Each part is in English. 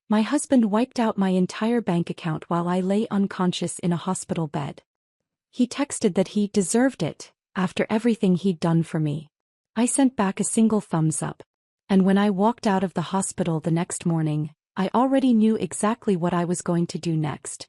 My husband wiped out my entire bank account while I lay unconscious in a hospital bed. He texted that he deserved it, after everything he'd done for me. I sent back a single thumbs up. And when I walked out of the hospital the next morning, I already knew exactly what I was going to do next.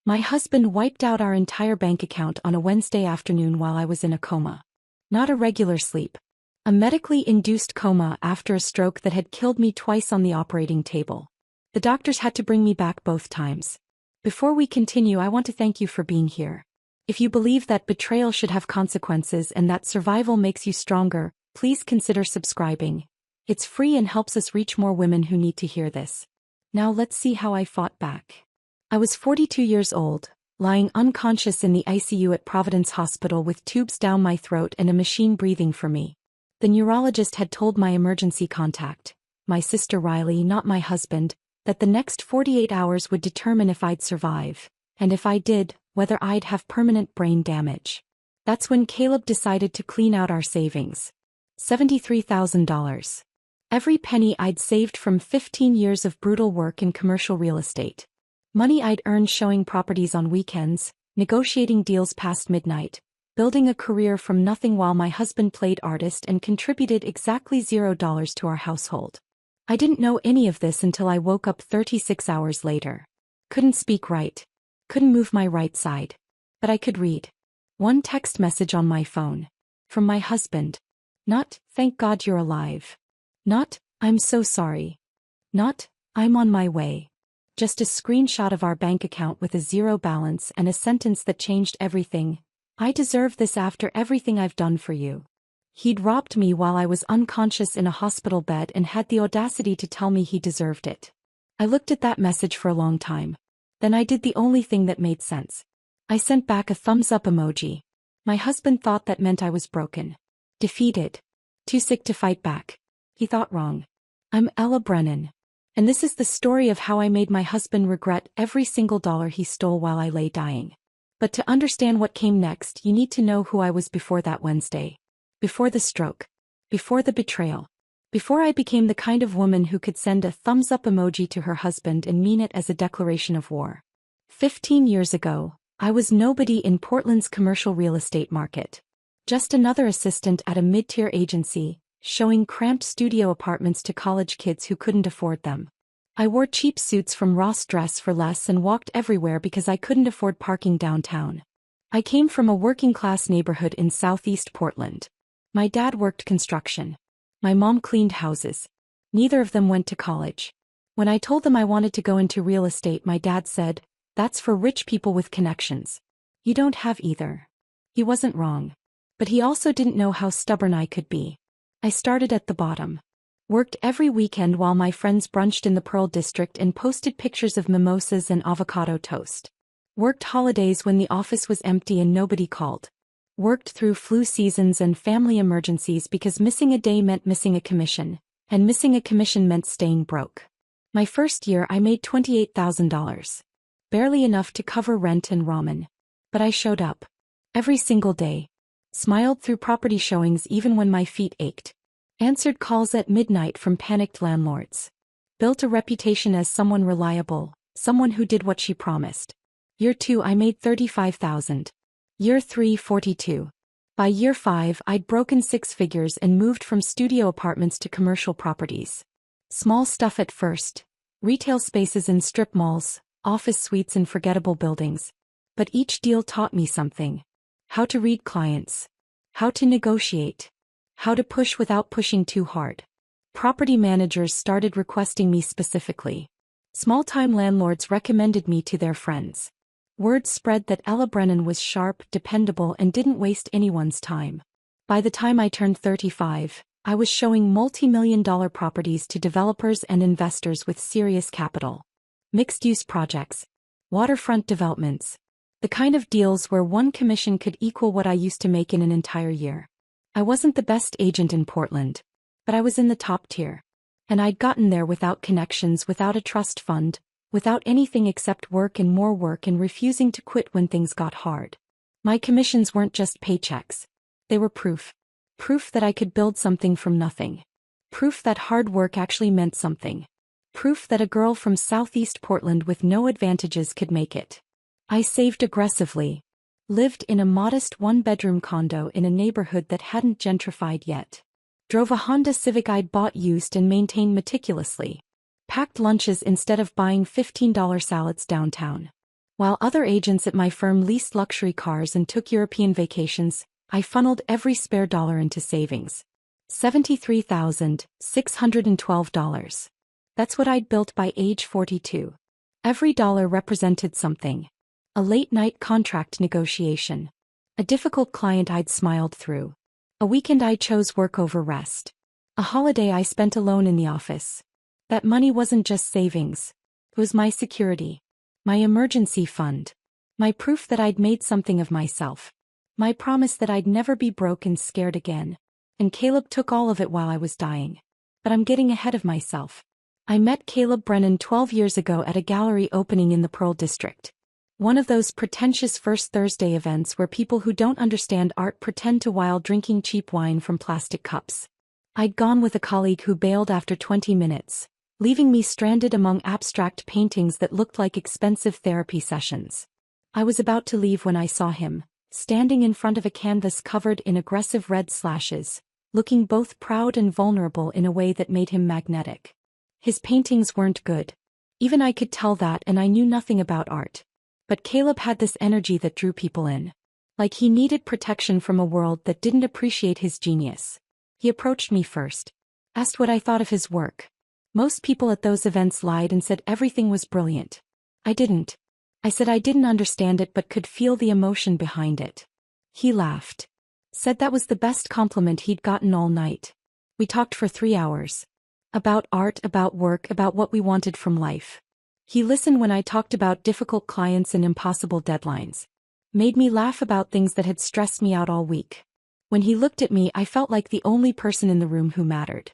My husband wiped out our entire bank account on a Wednesday afternoon while I was in a coma. Not a regular sleep. A medically induced coma after a stroke that had killed me twice on the operating table. The doctors had to bring me back both times. Before we continue, I want to thank you for being here. If you believe that betrayal should have consequences and that survival makes you stronger, please consider subscribing. It's free and helps us reach more women who need to hear this. Now let's see how I fought back. I was 42 years old, lying unconscious in the ICU at Providence Hospital with tubes down my throat and a machine breathing for me. The neurologist had told my emergency contact, my sister Riley, not my husband, that the next 48 hours would determine if I'd survive, and if I did, whether I'd have permanent brain damage. That's when Caleb decided to clean out our savings. $73,000. Every penny I'd saved from 15 years of brutal work in commercial real estate. Money I'd earned showing properties on weekends, negotiating deals past midnight, building a career from nothing while my husband played artist and contributed exactly $0 to our household. I didn't know any of this until I woke up 36 hours later. Couldn't speak right. Couldn't move my right side. But I could read. One text message on my phone. From my husband. Not, "Thank God you're alive." Not, "I'm so sorry." Not, "I'm on my way." Just a screenshot of our bank account with a zero balance and a sentence that changed everything. "I deserve this after everything I've done for you." He'd robbed me while I was unconscious in a hospital bed and had the audacity to tell me he deserved it. I looked at that message for a long time. Then I did the only thing that made sense. I sent back a thumbs up emoji. My husband thought that meant I was broken. Defeated. Too sick to fight back. He thought wrong. I'm Ella Brennan. And this is the story of how I made my husband regret every single dollar he stole while I lay dying. But to understand what came next, you need to know who I was before that Wednesday. Before the stroke. Before the betrayal. Before I became the kind of woman who could send a thumbs up emoji to her husband and mean it as a declaration of war. 15 years ago, I was nobody in Portland's commercial real estate market. Just another assistant at a mid-tier agency, showing cramped studio apartments to college kids who couldn't afford them. I wore cheap suits from Ross Dress for less and walked everywhere because I couldn't afford parking downtown. I came from a working-class neighborhood in southeast Portland. My dad worked construction. My mom cleaned houses. Neither of them went to college. When I told them I wanted to go into real estate, my dad said, "That's for rich people with connections. You don't have either." He wasn't wrong. But he also didn't know how stubborn I could be. I started at the bottom. Worked every weekend while my friends brunched in the Pearl District and posted pictures of mimosas and avocado toast. Worked holidays when the office was empty and nobody called. Worked through flu seasons and family emergencies because missing a day meant missing a commission, and missing a commission meant staying broke. My first year I made $28,000. Barely enough to cover rent and ramen. But I showed up. Every single day. Smiled through property showings even when my feet ached. Answered calls at midnight from panicked landlords. Built a reputation as someone reliable, someone who did what she promised. Year 2 I made $35,000. Year 3 $42,000. By year 5 I'd broken 6 figures and moved from studio apartments to commercial properties. Small stuff at first. Retail spaces in strip malls, office suites in forgettable buildings. But each deal taught me something. How to read clients. How to negotiate. How to push without pushing too hard. Property managers started requesting me specifically. Small-time landlords recommended me to their friends. Word spread that Ella Brennan was sharp, dependable, and didn't waste anyone's time. By the time I turned 35, I was showing multi-million-dollar properties to developers and investors with serious capital. Mixed-use projects. Waterfront developments. The kind of deals where one commission could equal what I used to make in an entire year. I wasn't the best agent in Portland, but I was in the top tier. And I'd gotten there without connections, without a trust fund, without anything except work and more work and refusing to quit when things got hard. My commissions weren't just paychecks. They were proof. Proof that I could build something from nothing. Proof that hard work actually meant something. Proof that a girl from Southeast Portland with no advantages could make it. I saved aggressively. Lived in a modest one-bedroom condo in a neighborhood that hadn't gentrified yet. Drove a Honda Civic I'd bought used and maintained meticulously. Packed lunches instead of buying $15 salads downtown. While other agents at my firm leased luxury cars and took European vacations, I funneled every spare dollar into savings. $73,612. That's what I'd built by age 42. Every dollar represented something. A late-night contract negotiation. A difficult client I'd smiled through. A weekend I chose work over rest. A holiday I spent alone in the office. That money wasn't just savings. It was my security. My emergency fund. My proof that I'd made something of myself. My promise that I'd never be broke and scared again. And Caleb took all of it while I was dying. But I'm getting ahead of myself. I met Caleb Brennan 12 years ago at a gallery opening in the Pearl District. One of those pretentious First Thursday events where people who don't understand art pretend to while drinking cheap wine from plastic cups. I'd gone with a colleague who bailed after 20 minutes, leaving me stranded among abstract paintings that looked like expensive therapy sessions. I was about to leave when I saw him, standing in front of a canvas covered in aggressive red slashes, looking both proud and vulnerable in a way that made him magnetic. His paintings weren't good. Even I could tell that, and I knew nothing about art. But Caleb had this energy that drew people in. Like he needed protection from a world that didn't appreciate his genius. He approached me first. Asked what I thought of his work. Most people at those events lied and said everything was brilliant. I didn't. I said I didn't understand it but could feel the emotion behind it. He laughed. Said that was the best compliment he'd gotten all night. We talked for 3 hours. About art, about work, about what we wanted from life. He listened when I talked about difficult clients and impossible deadlines. Made me laugh about things that had stressed me out all week. When he looked at me, I felt like the only person in the room who mattered.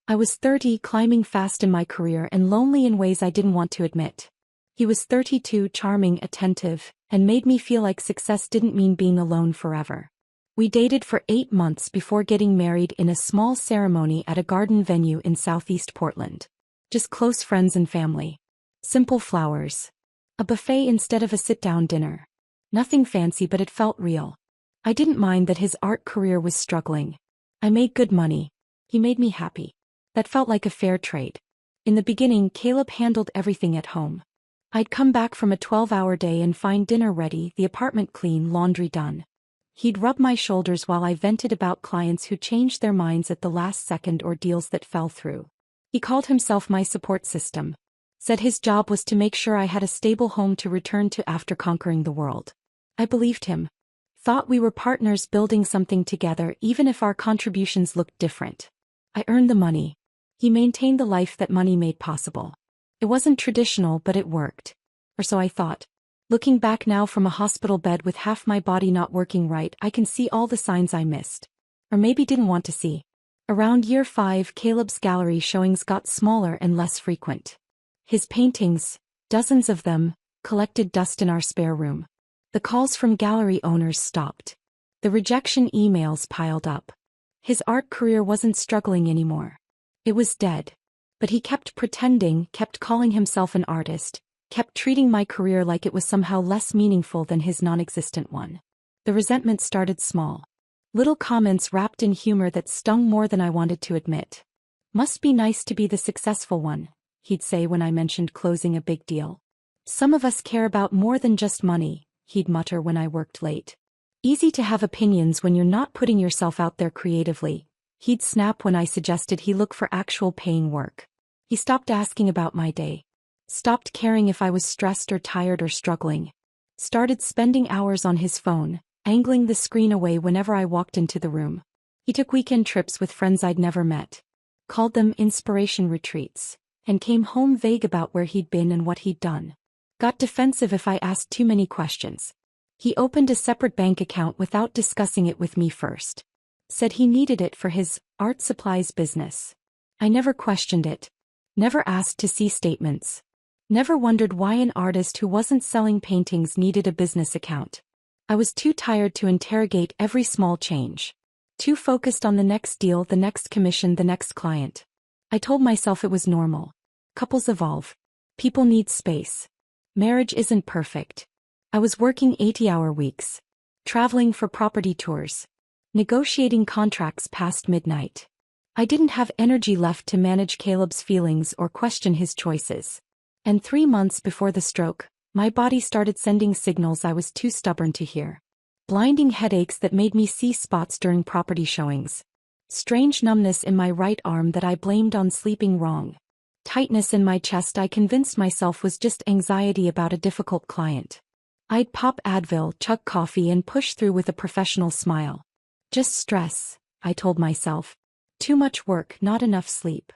I was 30, climbing fast in my career and lonely in ways I didn't want to admit. He was 32, charming, attentive, and made me feel like success didn't mean being alone forever. We dated for 8 months before getting married in a small ceremony at a garden venue in Southeast Portland. Just close friends and family. Simple flowers. A buffet instead of a sit-down dinner. Nothing fancy, but it felt real. I didn't mind that his art career was struggling. I made good money. He made me happy. That felt like a fair trade. In the beginning, Caleb handled everything at home. I'd come back from a 12-hour day and find dinner ready, the apartment clean, laundry done. He'd rub my shoulders while I vented about clients who changed their minds at the last second or deals that fell through. He called himself my support system. Said his job was to make sure I had a stable home to return to after conquering the world. I believed him. Thought we were partners building something together even if our contributions looked different. I earned the money. He maintained the life that money made possible. It wasn't traditional, but it worked. Or so I thought. Looking back now from a hospital bed with half my body not working right, I can see all the signs I missed. Or maybe didn't want to see. Around year 5, Caleb's gallery showings got smaller and less frequent. His paintings, dozens of them, collected dust in our spare room. The calls from gallery owners stopped. The rejection emails piled up. His art career wasn't struggling anymore. It was dead. But he kept pretending, kept calling himself an artist, kept treating my career like it was somehow less meaningful than his non-existent one. The resentment started small. Little comments wrapped in humor that stung more than I wanted to admit. Must be nice to be the successful one, he'd say when I mentioned closing a big deal. Some of us care about more than just money, he'd mutter when I worked late. Easy to have opinions when you're not putting yourself out there creatively, he'd snap when I suggested he look for actual paying work. He stopped asking about my day. Stopped caring if I was stressed or tired or struggling. Started spending hours on his phone, angling the screen away whenever I walked into the room. He took weekend trips with friends I'd never met. Called them inspiration retreats. And came home vague about where he'd been and what he'd done. Got defensive if I asked too many questions. He opened a separate bank account without discussing it with me first. Said he needed it for his art supplies business. I never questioned it. Never asked to see statements. Never wondered why an artist who wasn't selling paintings needed a business account. I was too tired to interrogate every small change. Too focused on the next deal, the next commission, the next client. I told myself it was normal. Couples evolve. People need space. Marriage isn't perfect. I was working 80-hour weeks. Traveling for property tours. Negotiating contracts past midnight. I didn't have energy left to manage Caleb's feelings or question his choices. And 3 months before the stroke, my body started sending signals I was too stubborn to hear. Blinding headaches that made me see spots during property showings. Strange numbness in my right arm that I blamed on sleeping wrong. Tightness in my chest I convinced myself was just anxiety about a difficult client. I'd pop Advil, chug coffee and push through with a professional smile. Just stress, I told myself. Too much work, not enough sleep.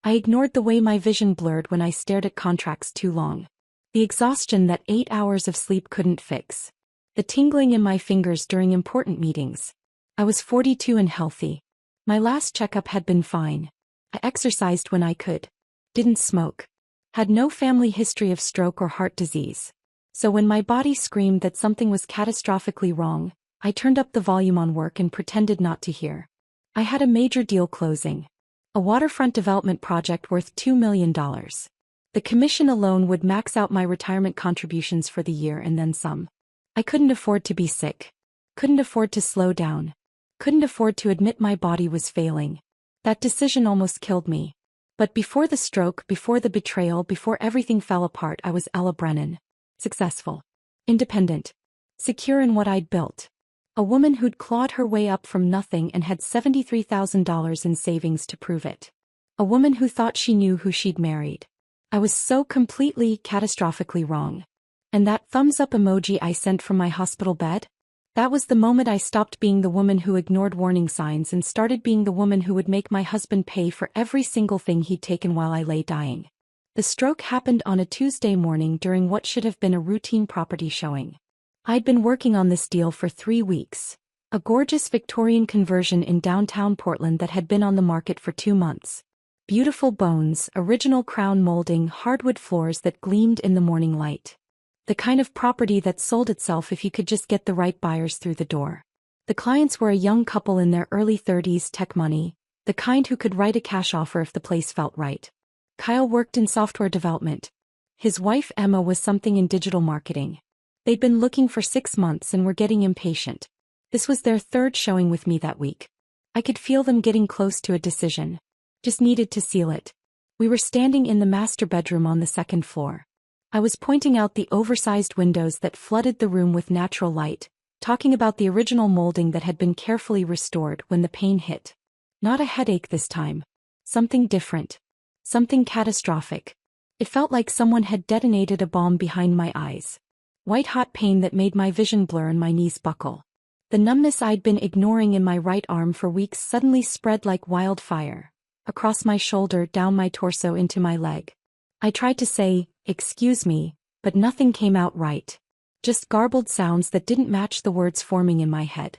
I ignored the way my vision blurred when I stared at contracts too long. The exhaustion that 8 hours of sleep couldn't fix. The tingling in my fingers during important meetings. I was 42 and healthy. My last checkup had been fine. I exercised when I could. Didn't smoke. Had no family history of stroke or heart disease. So when my body screamed that something was catastrophically wrong, I turned up the volume on work and pretended not to hear. I had a major deal closing. A waterfront development project worth $2 million. The commission alone would max out my retirement contributions for the year and then some. I couldn't afford to be sick. Couldn't afford to slow down. Couldn't afford to admit my body was failing. That decision almost killed me. But before the stroke, before the betrayal, before everything fell apart, I was Ella Brennan. Successful. Independent. Secure in what I'd built. A woman who'd clawed her way up from nothing and had $73,000 in savings to prove it. A woman who thought she knew who she'd married. I was so completely, catastrophically wrong. And that thumbs up emoji I sent from my hospital bed? That was the moment I stopped being the woman who ignored warning signs and started being the woman who would make my husband pay for every single thing he'd taken while I lay dying. The stroke happened on a Tuesday morning during what should have been a routine property showing. I'd been working on this deal for 3 weeks. A gorgeous Victorian conversion in downtown Portland that had been on the market for 2 months. Beautiful bones, original crown molding, hardwood floors that gleamed in the morning light. The kind of property that sold itself if you could just get the right buyers through the door. The clients were a young couple in their early 30s, tech money, the kind who could write a cash offer if the place felt right. Kyle worked in software development. His wife Emma was something in digital marketing. They'd been looking for 6 months and were getting impatient. This was their 3rd showing with me that week. I could feel them getting close to a decision. Just needed to seal it. We were standing in the master bedroom on the 2nd floor. I was pointing out the oversized windows that flooded the room with natural light, talking about the original molding that had been carefully restored when the pain hit. Not a headache this time. Something different. Something catastrophic. It felt like someone had detonated a bomb behind my eyes. White-hot pain that made my vision blur and my knees buckle. The numbness I'd been ignoring in my right arm for weeks suddenly spread like wildfire. Across my shoulder, down my torso, into my leg. I tried to say, "Excuse me," but nothing came out right. Just garbled sounds that didn't match the words forming in my head.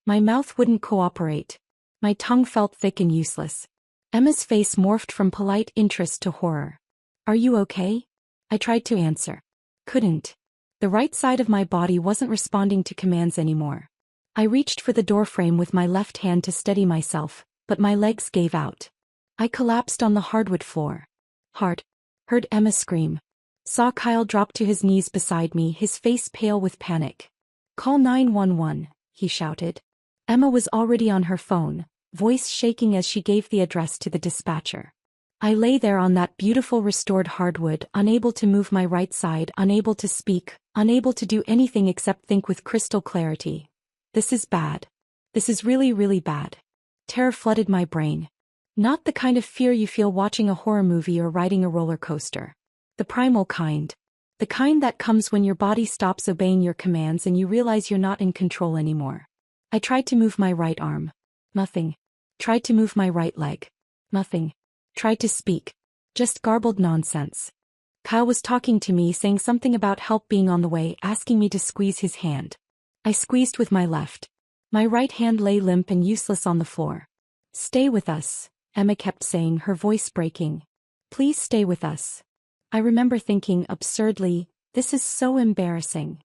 My mouth wouldn't cooperate. My tongue felt thick and useless. Emma's face morphed from polite interest to horror. "Are you okay?" I tried to answer. Couldn't. The right side of my body wasn't responding to commands anymore. I reached for the doorframe with my left hand to steady myself, but my legs gave out. I collapsed on the hardwood floor. Hard. Heard Emma scream. Saw Kyle drop to his knees beside me, his face pale with panic. "Call 911, he shouted. Emma was already on her phone, voice shaking as she gave the address to the dispatcher. I lay there on that beautiful restored hardwood, unable to move my right side, unable to speak, unable to do anything except think with crystal clarity. This is bad. This is really, really bad. Terror flooded my brain. Not the kind of fear you feel watching a horror movie or riding a roller coaster. The primal kind. The kind that comes when your body stops obeying your commands and you realize you're not in control anymore. I tried to move my right arm. Nothing. Tried to move my right leg. Nothing. Tried to speak. Just garbled nonsense. Kyle was talking to me, saying something about help being on the way, asking me to squeeze his hand. I squeezed with my left. My right hand lay limp and useless on the floor. "Stay with us," Emma kept saying, her voice breaking. "Please stay with us." I remember thinking absurdly, this is so embarrassing.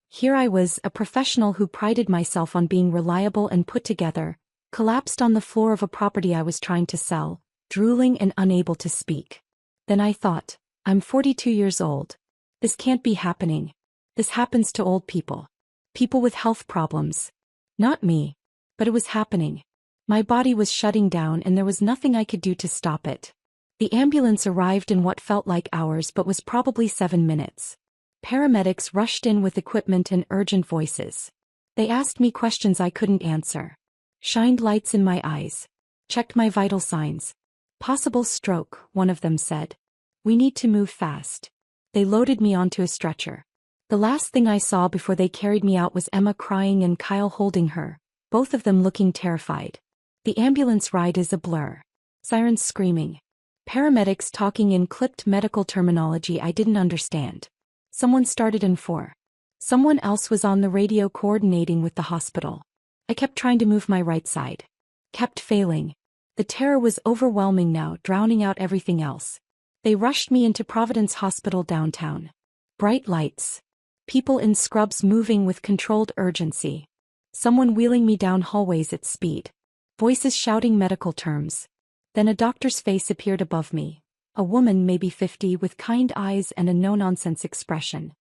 Here I was, a professional who prided myself on being reliable and put together, collapsed on the floor of a property I was trying to sell, drooling and unable to speak. Then I thought, I'm 42 years old. This can't be happening. This happens to old people. People with health problems. Not me. But it was happening. My body was shutting down and there was nothing I could do to stop it. The ambulance arrived in what felt like hours but was probably 7 minutes. Paramedics rushed in with equipment and urgent voices. They asked me questions I couldn't answer. Shined lights in my eyes. Checked my vital signs. Possible stroke, one of them said. We need to move fast. They loaded me onto a stretcher. The last thing I saw before they carried me out was Emma crying and Kyle holding her, both of them looking terrified. The ambulance ride is a blur. Sirens screaming. Paramedics talking in clipped medical terminology I didn't understand. Someone started in 4. Someone else was on the radio coordinating with the hospital. I kept trying to move my right side. Kept failing. The terror was overwhelming now, drowning out everything else. They rushed me into Providence Hospital downtown. Bright lights. People in scrubs moving with controlled urgency. Someone wheeling me down hallways at speed. Voices shouting medical terms. Then a doctor's face appeared above me. A woman, maybe 50, with kind eyes and a no-nonsense expression.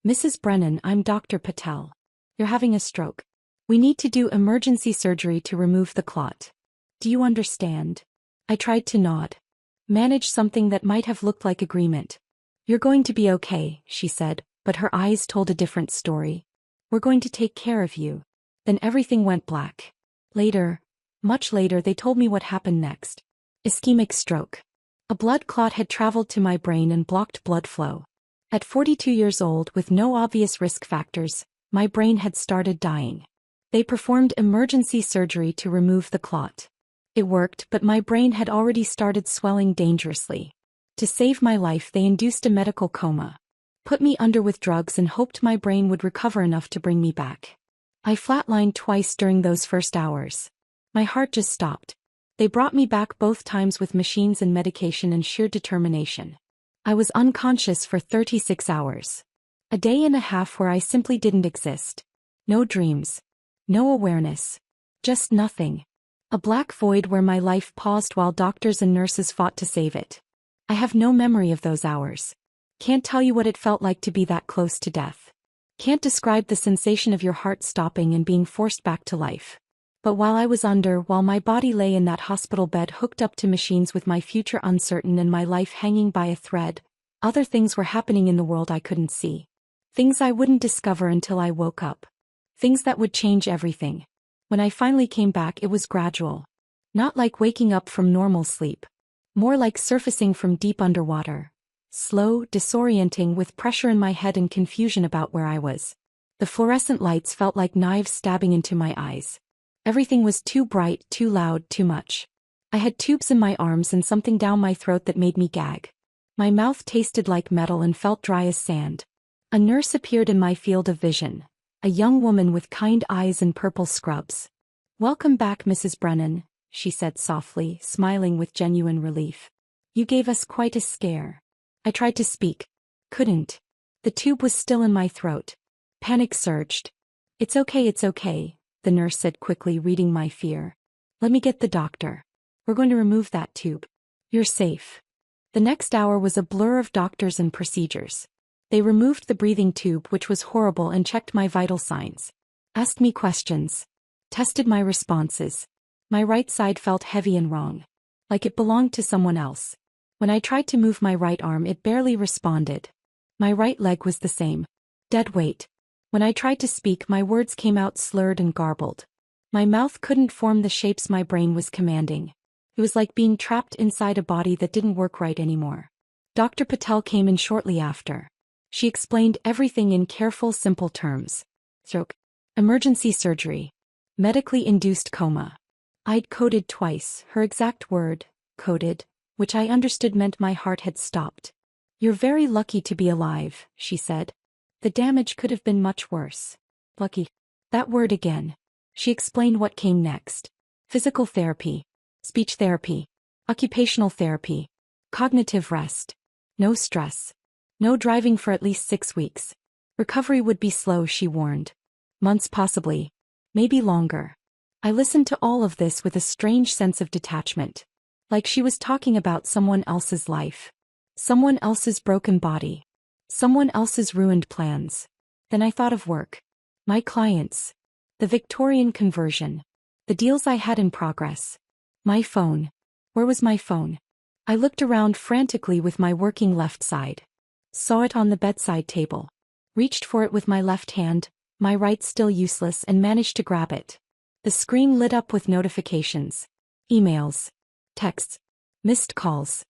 Mrs. Brennan, I'm Dr. Patel. You're having a stroke. We need to do emergency surgery to remove the clot. Do you understand? I tried to nod. Manage something that might have looked like agreement. You're going to be okay, she said, but her eyes told a different story. We're going to take care of you. Then everything went black. Later, much later, they told me what happened next. Ischemic stroke. A blood clot had traveled to my brain and blocked blood flow. At 42 years old, with no obvious risk factors, my brain had started dying. They performed emergency surgery to remove the clot. It worked, but my brain had already started swelling dangerously. To save my life, they induced a medical coma. Put me under with drugs and hoped my brain would recover enough to bring me back. I flatlined twice during those first hours. My heart just stopped. They brought me back both times with machines and medication and sheer determination. I was unconscious for 36 hours. A day and a half where I simply didn't exist. No dreams. No awareness. Just nothing. A black void where my life paused while doctors and nurses fought to save it. I have no memory of those hours. Can't tell you what it felt like to be that close to death. Can't describe the sensation of your heart stopping and being forced back to life. But while my body lay in that hospital bed hooked up to machines with my future uncertain and my life hanging by a thread, other things were happening in the world I couldn't see. Things I wouldn't discover until I woke up. Things that would change everything. When I finally came back, it was gradual. Not like waking up from normal sleep. More like surfacing from deep underwater. Slow, disorienting, with pressure in my head and confusion about where I was. The fluorescent lights felt like knives stabbing into my eyes. Everything was too bright, too loud, too much. I had tubes in my arms and something down my throat that made me gag. My mouth tasted like metal and felt dry as sand. A nurse appeared in my field of vision. A young woman with kind eyes and purple scrubs. "Welcome back, Mrs. Brennan," she said softly, smiling with genuine relief. "You gave us quite a scare." I tried to speak. Couldn't. The tube was still in my throat. Panic surged. It's okay, the nurse said quickly, reading my fear. "Let me get the doctor. We're going to remove that tube. You're safe." The next hour was a blur of doctors and procedures. They removed the breathing tube, which was horrible, and checked my vital signs. Asked me questions. Tested my responses. My right side felt heavy and wrong. Like it belonged to someone else. When I tried to move my right arm, it barely responded. My right leg was the same. Dead weight. When I tried to speak, my words came out slurred and garbled. My mouth couldn't form the shapes my brain was commanding. It was like being trapped inside a body that didn't work right anymore. Dr. Patel came in shortly after. She explained everything in careful, simple terms. Stroke. Emergency surgery. Medically induced coma. I'd coded twice, her exact word, coded, which I understood meant my heart had stopped. "You're very lucky to be alive," she said. "The damage could have been much worse." Lucky. That word again. She explained what came next. Physical therapy. Speech therapy. Occupational therapy. Cognitive rest. No stress. No driving for at least 6 weeks. Recovery would be slow, she warned. Months possibly. Maybe longer. I listened to all of this with a strange sense of detachment. Like she was talking about someone else's life. Someone else's broken body. Someone else's ruined plans. Then I thought of work. My clients. The Victorian conversion. The deals I had in progress. My phone. Where was my phone? I looked around frantically with my working left side. Saw it on the bedside table. Reached for it with my left hand, my right still useless, and managed to grab it. The screen lit up with notifications. Emails. Texts. Missed calls.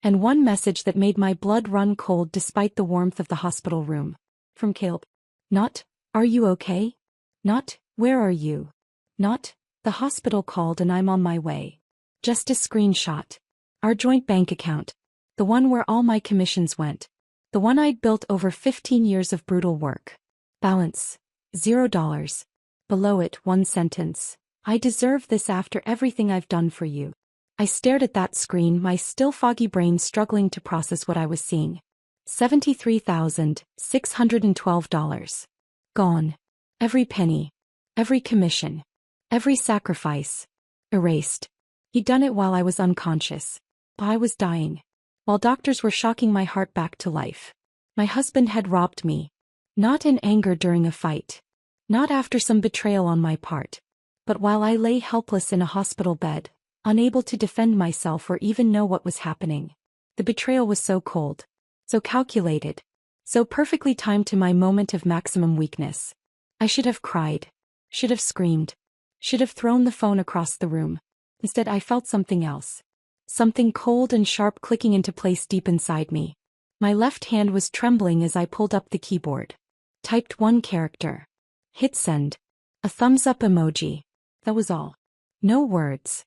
And one message that made my blood run cold despite the warmth of the hospital room. From Caleb. Not, "Are you okay?" Not, "Where are you?" Not, "The hospital called and I'm on my way." Just a screenshot. Our joint bank account. The one where all my commissions went. The one I'd built over 15 years of brutal work. Balance. $0. Below it, one sentence. "I deserve this after everything I've done for you." I stared at that screen, my still foggy brain struggling to process what I was seeing. $73,612. Gone. Every penny. Every commission. Every sacrifice. Erased. He'd done it while I was unconscious. I was dying. While doctors were shocking my heart back to life. My husband had robbed me. Not in anger during a fight. Not after some betrayal on my part. But while I lay helpless in a hospital bed, unable to defend myself or even know what was happening. The betrayal was so cold. So calculated. So perfectly timed to my moment of maximum weakness. I should have cried. Should have screamed. Should have thrown the phone across the room. Instead, I felt something else. Something cold and sharp clicking into place deep inside me. My left hand was trembling as I pulled up the keyboard. Typed one character. Hit send. A thumbs up emoji. That was all. No words.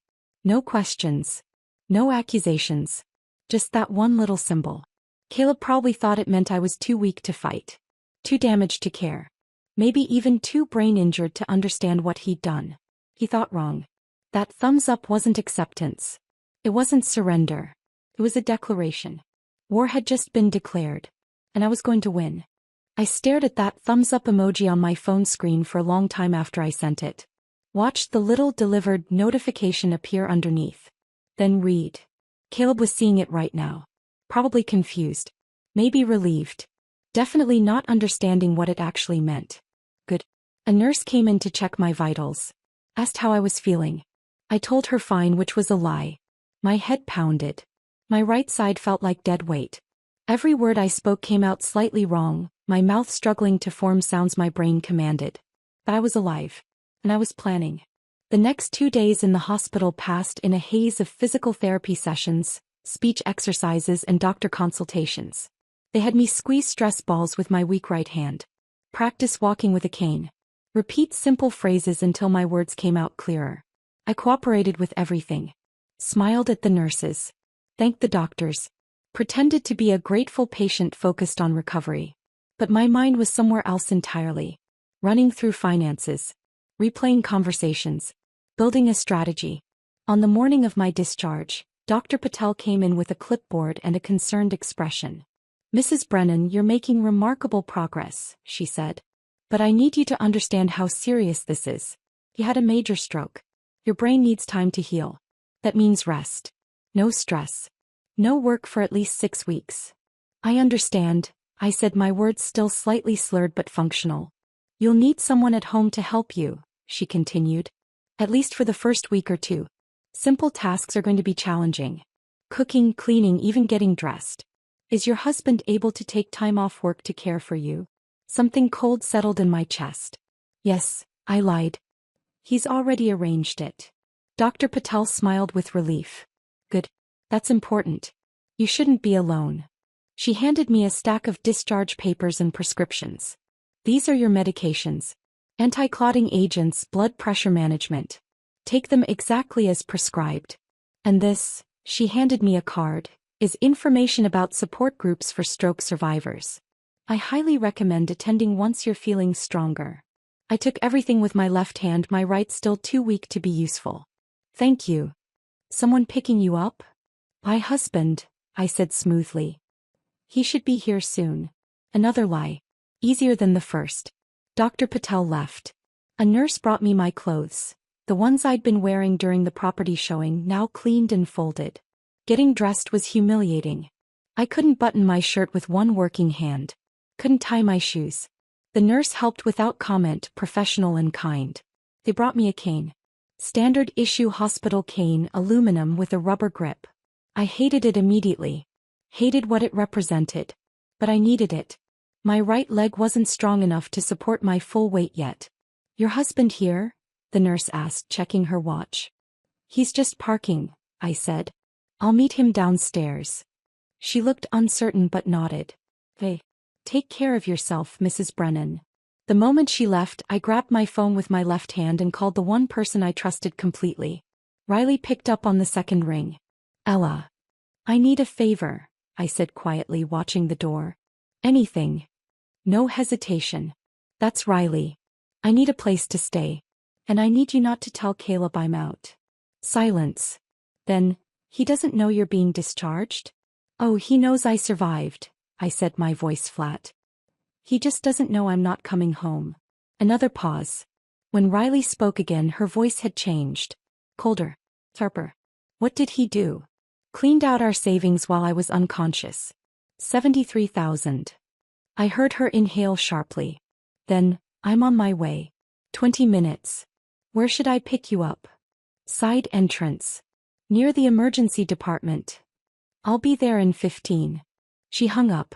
No questions. No accusations. Just that one little symbol. Caleb probably thought it meant I was too weak to fight. Too damaged to care. Maybe even too brain injured to understand what he'd done. He thought wrong. That thumbs up wasn't acceptance. It wasn't surrender. It was a declaration. War had just been declared. And I was going to win. I stared at that thumbs up emoji on my phone screen for a long time after I sent it. Watched the little delivered notification appear underneath. Then read. Caleb was seeing it right now. Probably confused. Maybe relieved. Definitely not understanding what it actually meant. Good. A nurse came in to check my vitals. Asked how I was feeling. I told her fine, which was a lie. My head pounded. My right side felt like dead weight. Every word I spoke came out slightly wrong, my mouth struggling to form sounds my brain commanded. But I was alive. And I was planning. The next 2 days in the hospital passed in a haze of physical therapy sessions, speech exercises, and doctor consultations. They had me squeeze stress balls with my weak right hand. Practice walking with a cane. Repeat simple phrases until my words came out clearer. I cooperated with everything. Smiled at the nurses. Thanked the doctors. Pretended to be a grateful patient focused on recovery. But my mind was somewhere else entirely. Running through finances. Replaying conversations. Building a strategy. On the morning of my discharge, Dr. Patel came in with a clipboard and a concerned expression. "Mrs. Brennan, you're making remarkable progress," she said. "But I need you to understand how serious this is. You had a major stroke. Your brain needs time to heal. That means rest. No stress. No work for at least 6 weeks." "I understand," I said, my words still slightly slurred but functional. "You'll need someone at home to help you," she continued. "At least for the first week or two. Simple tasks are going to be challenging. Cooking, cleaning, even getting dressed. Is your husband able to take time off work to care for you?" Something cold settled in my chest. "Yes," I lied. "He's already arranged it." Dr. Patel smiled with relief. "Good. That's important. You shouldn't be alone." She handed me a stack of discharge papers and prescriptions. "These are your medications. Anti-clotting agents, blood pressure management. Take them exactly as prescribed. And this," she handed me a card, "is information about support groups for stroke survivors. I highly recommend attending once you're feeling stronger." I took everything with my left hand, my right still too weak to be useful. "Thank you. Someone picking you up?" "My husband," I said smoothly. "He should be here soon." Another lie. Easier than the first. Dr. Patel left. A nurse brought me my clothes. The ones I'd been wearing during the property showing, now cleaned and folded. Getting dressed was humiliating. I couldn't button my shirt with one working hand. Couldn't tie my shoes. The nurse helped without comment, professional and kind. They brought me a cane. Standard issue hospital cane, aluminum with a rubber grip. I hated it immediately. Hated what it represented. But I needed it. My right leg wasn't strong enough to support my full weight yet. "Your husband here?" the nurse asked, checking her watch. "He's just parking," I said. "I'll meet him downstairs." She looked uncertain but nodded. "Hey. Take care of yourself, Mrs. Brennan." The moment she left, I grabbed my phone with my left hand and called the one person I trusted completely. Riley picked up on the second ring. "Ella. I need a favor," I said quietly, watching the door. "Anything." No hesitation. "That's Riley. I need a place to stay. And I need you not to tell Caleb I'm out." Silence. Then, "He doesn't know you're being discharged?" "Oh, he knows I survived," I said, my voice flat. "He just doesn't know I'm not coming home." Another pause. When Riley spoke again, her voice had changed. Colder. Sharper. "What did he do?" "Cleaned out our savings while I was unconscious. 73,000. I heard her inhale sharply. Then, "I'm on my way. 20 minutes. Where should I pick you up?" "Side entrance. Near the emergency department." "I'll be there in 15. She hung up.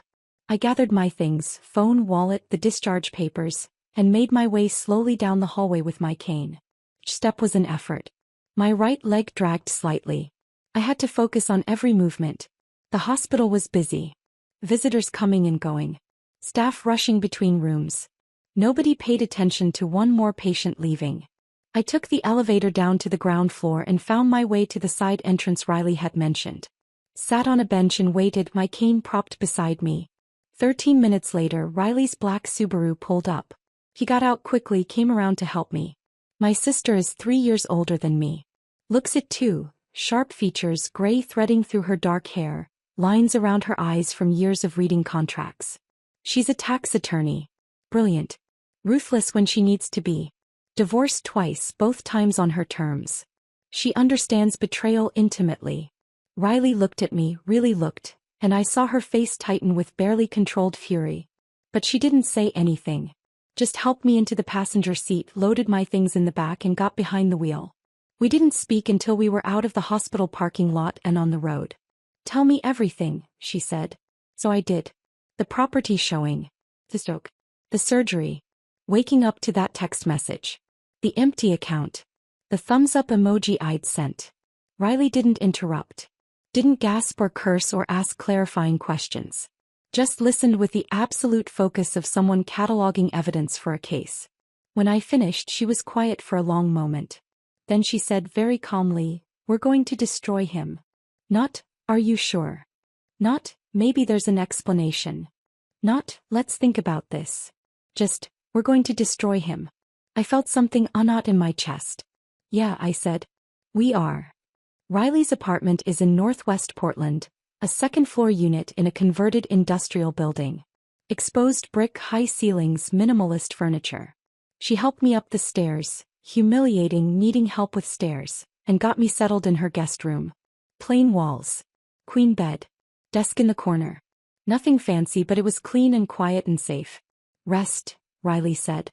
I gathered my things, phone, wallet, the discharge papers, and made my way slowly down the hallway with my cane. Each step was an effort. My right leg dragged slightly. I had to focus on every movement. The hospital was busy. Visitors coming and going. Staff rushing between rooms. Nobody paid attention to one more patient leaving. I took the elevator down to the ground floor and found my way to the side entrance Riley had mentioned. Sat on a bench and waited, my cane propped beside me. 13 minutes later, Riley's black Subaru pulled up. He got out quickly, came around to help me. My sister is 3 years older than me. Looks it too, sharp features, gray threading through her dark hair, lines around her eyes from years of reading contracts. She's a tax attorney. Brilliant. Ruthless when she needs to be. Divorced twice, both times on her terms. She understands betrayal intimately. Riley looked at me, really looked, and I saw her face tighten with barely controlled fury. But she didn't say anything. Just helped me into the passenger seat, loaded my things in the back and got behind the wheel. We didn't speak until we were out of the hospital parking lot and on the road. "Tell me everything," she said. So I did. The property showing. The stroke. The surgery. Waking up to that text message. The empty account. The thumbs up emoji I'd sent. Riley didn't interrupt. Didn't gasp or curse or ask clarifying questions. Just listened with the absolute focus of someone cataloging evidence for a case. When I finished, she was quiet for a long moment. Then she said very calmly, "We're going to destroy him." Not, "Are you sure?" Not, "Maybe there's an explanation." Not, "Let's think about this." Just, "We're going to destroy him." I felt something unknot in my chest. "Yeah," I said. "We are." Riley's apartment is in Northwest Portland, a second-floor unit in a converted industrial building. Exposed brick, high ceilings, minimalist furniture. She helped me up the stairs, humiliating, needing help with stairs, and got me settled in her guest room. Plain walls. Queen bed. Desk in the corner. Nothing fancy, but it was clean and quiet and safe. "Rest," Riley said.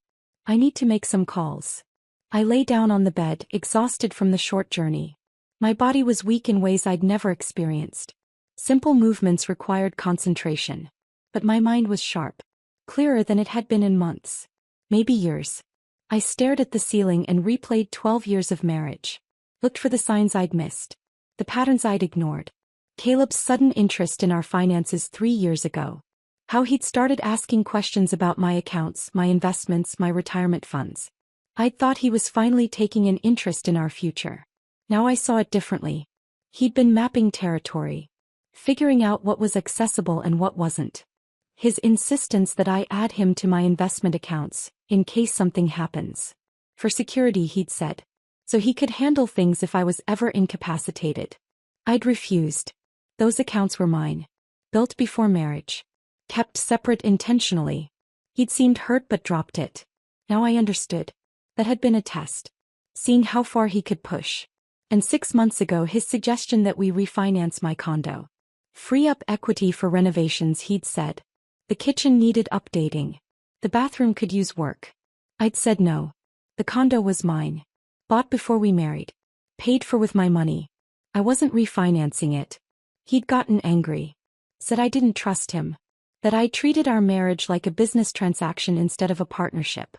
"I need to make some calls." I lay down on the bed, exhausted from the short journey. My body was weak in ways I'd never experienced. Simple movements required concentration. But my mind was sharp. Clearer than it had been in months. Maybe years. I stared at the ceiling and replayed 12 years of marriage. Looked for the signs I'd missed. The patterns I'd ignored. Caleb's sudden interest in our finances 3 years ago. How he'd started asking questions about my accounts, my investments, my retirement funds. I'd thought he was finally taking an interest in our future. Now I saw it differently. He'd been mapping territory. Figuring out what was accessible and what wasn't. His insistence that I add him to my investment accounts, in case something happens. For security, he'd said. So he could handle things if I was ever incapacitated. I'd refused. Those accounts were mine. Built before marriage. Kept separate intentionally. He'd seemed hurt but dropped it. Now I understood. That had been a test. Seeing how far he could push. And 6 months ago, his suggestion that we refinance my condo. Free up equity for renovations, he'd said. The kitchen needed updating. The bathroom could use work. I'd said no. The condo was mine. Bought before we married. Paid for with my money. I wasn't refinancing it. He'd gotten angry. Said I didn't trust him. That I treated our marriage like a business transaction instead of a partnership.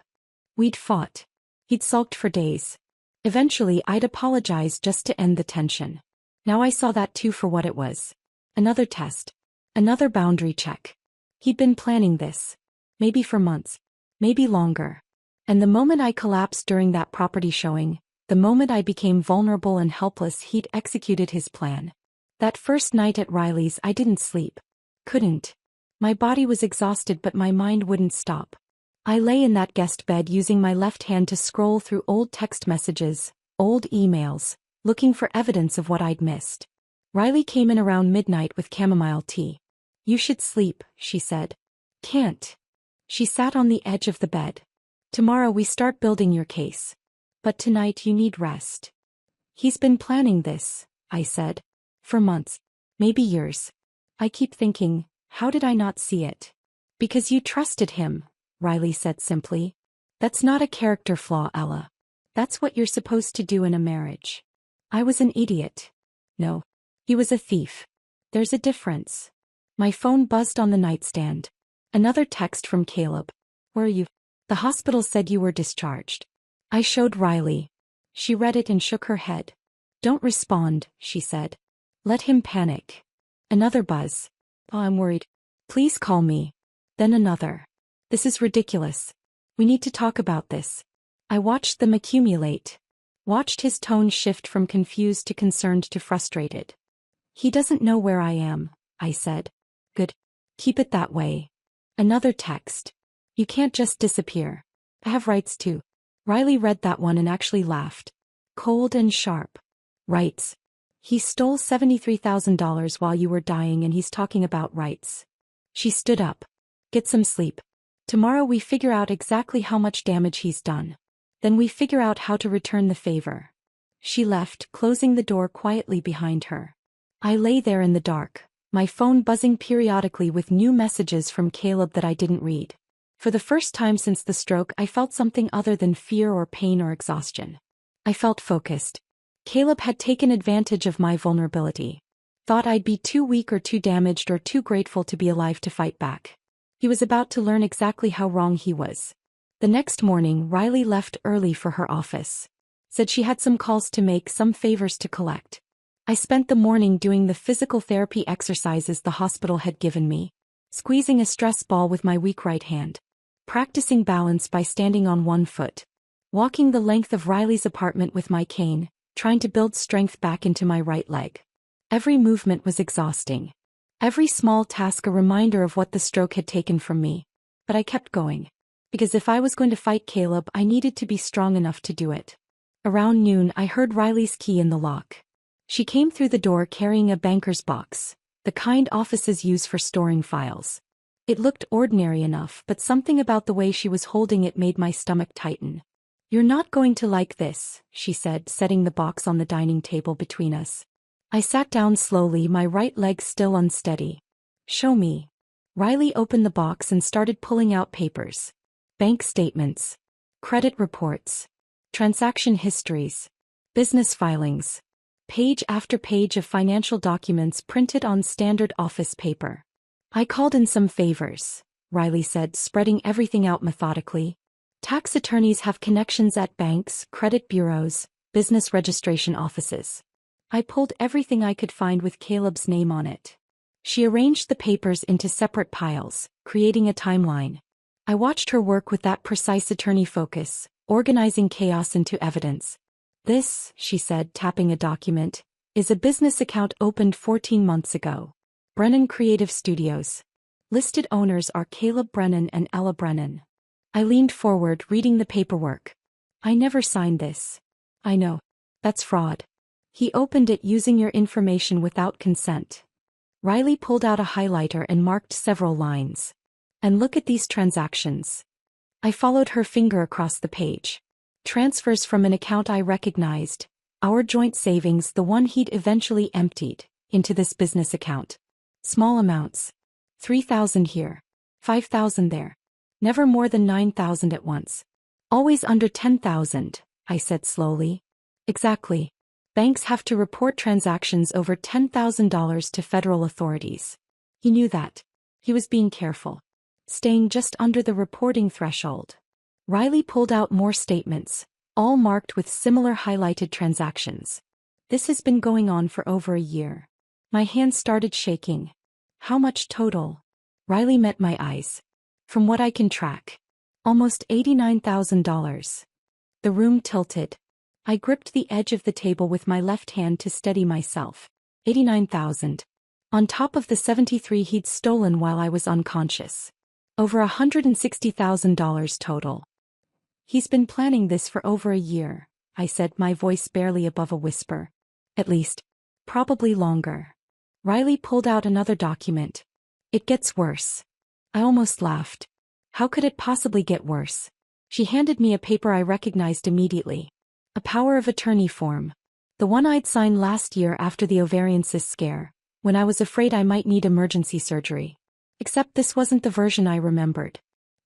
We'd fought. He'd sulked for days. Eventually I'd apologized just to end the tension. Now I saw that too for what it was. Another test. Another boundary check. He'd been planning this. Maybe for months. Maybe longer. And the moment I collapsed during that property showing, the moment I became vulnerable and helpless, he'd executed his plan. That first night at Riley's I didn't sleep. Couldn't. My body was exhausted but my mind wouldn't stop. I lay in that guest bed using my left hand to scroll through old text messages, old emails, looking for evidence of what I'd missed. Riley came in around midnight with chamomile tea. You should sleep, she said. Can't. She sat on the edge of the bed. Tomorrow we start building your case. But tonight you need rest. He's been planning this, I said. For months. Maybe years. I keep thinking, how did I not see it? Because you trusted him, Riley said simply. That's not a character flaw, Ella. That's what you're supposed to do in a marriage. I was an idiot. No. He was a thief. There's a difference. My phone buzzed on the nightstand. Another text from Caleb. Where are you? The hospital said you were discharged. I showed Riley. She read it and shook her head. Don't respond, she said. Let him panic. Another buzz. Oh, I'm worried. Please call me. Then another. This is ridiculous. We need to talk about this. I watched them accumulate. Watched his tone shift from confused to concerned to frustrated. He doesn't know where I am, I said. Good. Keep it that way. Another text. You can't just disappear. I have rights too. Riley read that one and actually laughed. Cold and sharp. Rights. He stole $73,000 while you were dying and he's talking about rights. She stood up. Get some sleep. Tomorrow we figure out exactly how much damage he's done. Then we figure out how to return the favor. She left, closing the door quietly behind her. I lay there in the dark, my phone buzzing periodically with new messages from Caleb that I didn't read. For the first time since the stroke, I felt something other than fear or pain or exhaustion. I felt focused. Caleb had taken advantage of my vulnerability. Thought I'd be too weak or too damaged or too grateful to be alive to fight back. He was about to learn exactly how wrong he was. The next morning, Riley left early for her office. Said she had some calls to make, some favors to collect. I spent the morning doing the physical therapy exercises the hospital had given me. Squeezing a stress ball with my weak right hand. Practicing balance by standing on one foot. Walking the length of Riley's apartment with my cane, trying to build strength back into my right leg. Every movement was exhausting. Every small task a reminder of what the stroke had taken from me. But I kept going. Because if I was going to fight Caleb, I needed to be strong enough to do it. Around noon, I heard Riley's key in the lock. She came through the door carrying a banker's box, the kind offices use for storing files. It looked ordinary enough, but something about the way she was holding it made my stomach tighten. You're not going to like this, she said, setting the box on the dining table between us. I sat down slowly, my right leg still unsteady. Show me. Riley opened the box and started pulling out papers. Bank statements. Credit reports. Transaction histories. Business filings. Page after page of financial documents printed on standard office paper. I called in some favors, Riley said, spreading everything out methodically. Tax attorneys have connections at banks, credit bureaus, business registration offices. I pulled everything I could find with Caleb's name on it. She arranged the papers into separate piles, creating a timeline. I watched her work with that precise attorney focus, organizing chaos into evidence. This, she said, tapping a document, is a business account opened 14 months ago. Brennan Creative Studios. Listed owners are Caleb Brennan and Ella Brennan. I leaned forward, reading the paperwork. I never signed this. I know. That's fraud. He opened it using your information without consent. Riley pulled out a highlighter and marked several lines. And look at these transactions. I followed her finger across the page. Transfers from an account I recognized, our joint savings, the one he'd eventually emptied, into this business account. Small amounts. 3,000 here. 5,000 there. Never more than 9,000 at once. Always under 10,000, I said slowly. Exactly. Banks have to report transactions over $10,000 to federal authorities. He knew that. He was being careful. Staying just under the reporting threshold. Riley pulled out more statements, all marked with similar highlighted transactions. This has been going on for over a year. My hands started shaking. How much total? Riley met my eyes. From what I can track. Almost $89,000. The room tilted. I gripped the edge of the table with my left hand to steady myself. 89,000. On top of the 73 he'd stolen while I was unconscious. Over $160,000 total. He's been planning this for over a year, I said, my voice barely above a whisper. At least. Probably longer. Riley pulled out another document. It gets worse. I almost laughed. How could it possibly get worse? She handed me a paper I recognized immediately. A power of attorney form. The one I'd signed last year after the ovarian cyst scare, when I was afraid I might need emergency surgery. Except this wasn't the version I remembered.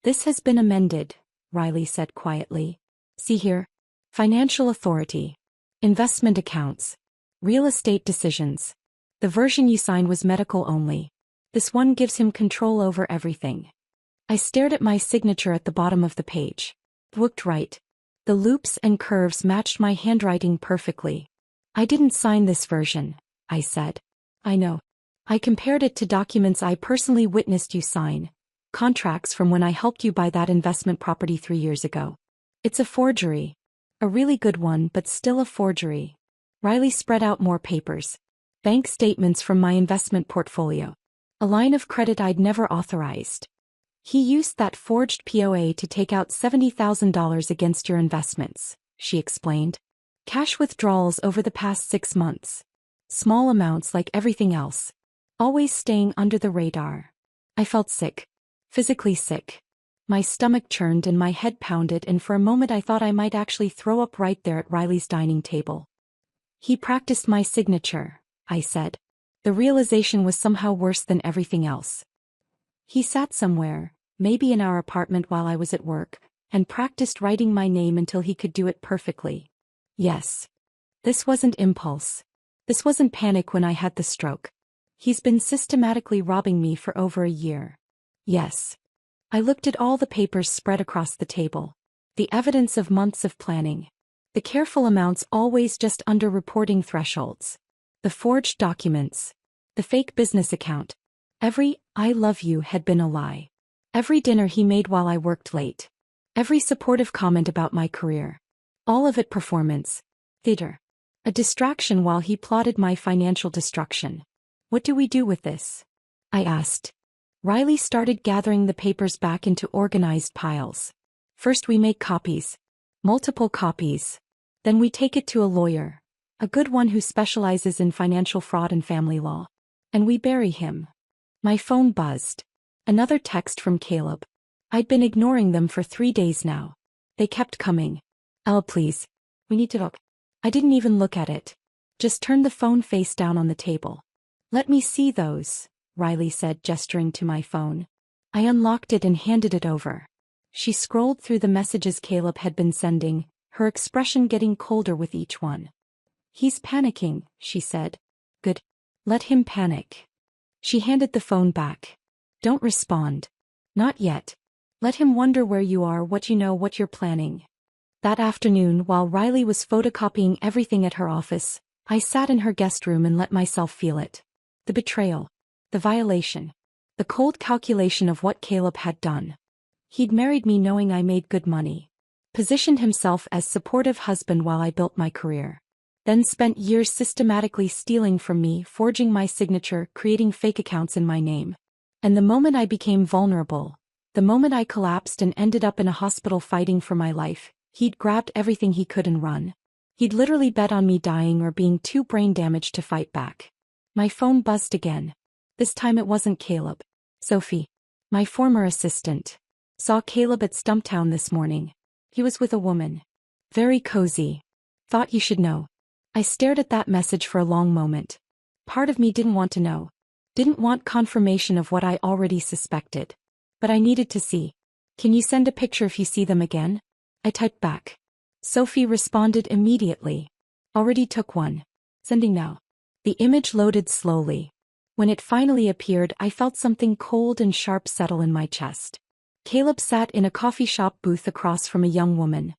This has been amended, Riley said quietly. See here. Financial authority. Investment accounts. Real estate decisions. The version you signed was medical only. This one gives him control over everything. I stared at my signature at the bottom of the page. Looked right. The loops and curves matched my handwriting perfectly. I didn't sign this version, I said. I know. I compared it to documents I personally witnessed you sign. Contracts from when I helped you buy that investment property 3 years ago. It's a forgery. A really good one, but still a forgery. Riley spread out more papers. Bank statements from my investment portfolio. A line of credit I'd never authorized. He used that forged POA to take out $70,000 against your investments, she explained. Cash withdrawals over the past 6 months. Small amounts like everything else. Always staying under the radar. I felt sick. Physically sick. My stomach churned and my head pounded, and for a moment I thought I might actually throw up right there at Riley's dining table. He practiced my signature, I said. The realization was somehow worse than everything else. He sat somewhere, maybe in our apartment while I was at work, and practiced writing my name until he could do it perfectly. Yes. This wasn't impulse. This wasn't panic when I had the stroke. He's been systematically robbing me for over a year. Yes. I looked at all the papers spread across the table. The evidence of months of planning. The careful amounts always just under reporting thresholds. The forged documents. The fake business account. Every "I love you" had been a lie. Every dinner he made while I worked late. Every supportive comment about my career. All of it performance. Theater. A distraction while he plotted my financial destruction. What do we do with this? I asked. Riley started gathering the papers back into organized piles. First we make copies. Multiple copies. Then we take it to a lawyer. A good one who specializes in financial fraud and family law. And we bury him. My phone buzzed. Another text from Caleb. I'd been ignoring them for 3 days now. They kept coming. "Elle, please. We need to talk." I didn't even look at it. Just turned the phone face down on the table. "Let me see those," Riley said, gesturing to my phone. I unlocked it and handed it over. She scrolled through the messages Caleb had been sending, her expression getting colder with each one. "He's panicking," she said. "Good. Let him panic." She handed the phone back. "Don't respond. Not yet. Let him wonder where you are, what you know, what you're planning." That afternoon, while Riley was photocopying everything at her office, I sat in her guest room and let myself feel it. The betrayal. The violation. The cold calculation of what Caleb had done. He'd married me knowing I made good money. Positioned himself as supportive husband while I built my career. Then spent years systematically stealing from me, forging my signature, creating fake accounts in my name. And the moment I became vulnerable, the moment I collapsed and ended up in a hospital fighting for my life, he'd grabbed everything he could and run. He'd literally bet on me dying or being too brain damaged to fight back. My phone buzzed again. This time it wasn't Caleb. Sophie, my former assistant. Saw Caleb at Stumptown this morning. He was with a woman. Very cozy. Thought you should know. I stared at that message for a long moment. Part of me didn't want to know. Didn't want confirmation of what I already suspected. But I needed to see. Can you send a picture if you see them again? I typed back. Sophie responded immediately. Already took one. Sending now. The image loaded slowly. When it finally appeared, I felt something cold and sharp settle in my chest. Caleb sat in a coffee shop booth across from a young woman.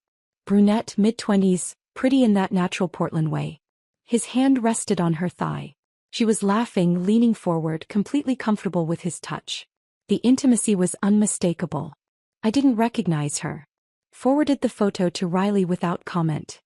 Brunette, mid-20s, pretty in that natural Portland way. His hand rested on her thigh. She was laughing, leaning forward, completely comfortable with his touch. The intimacy was unmistakable. I didn't recognize her. Forwarded the photo to Riley without comment.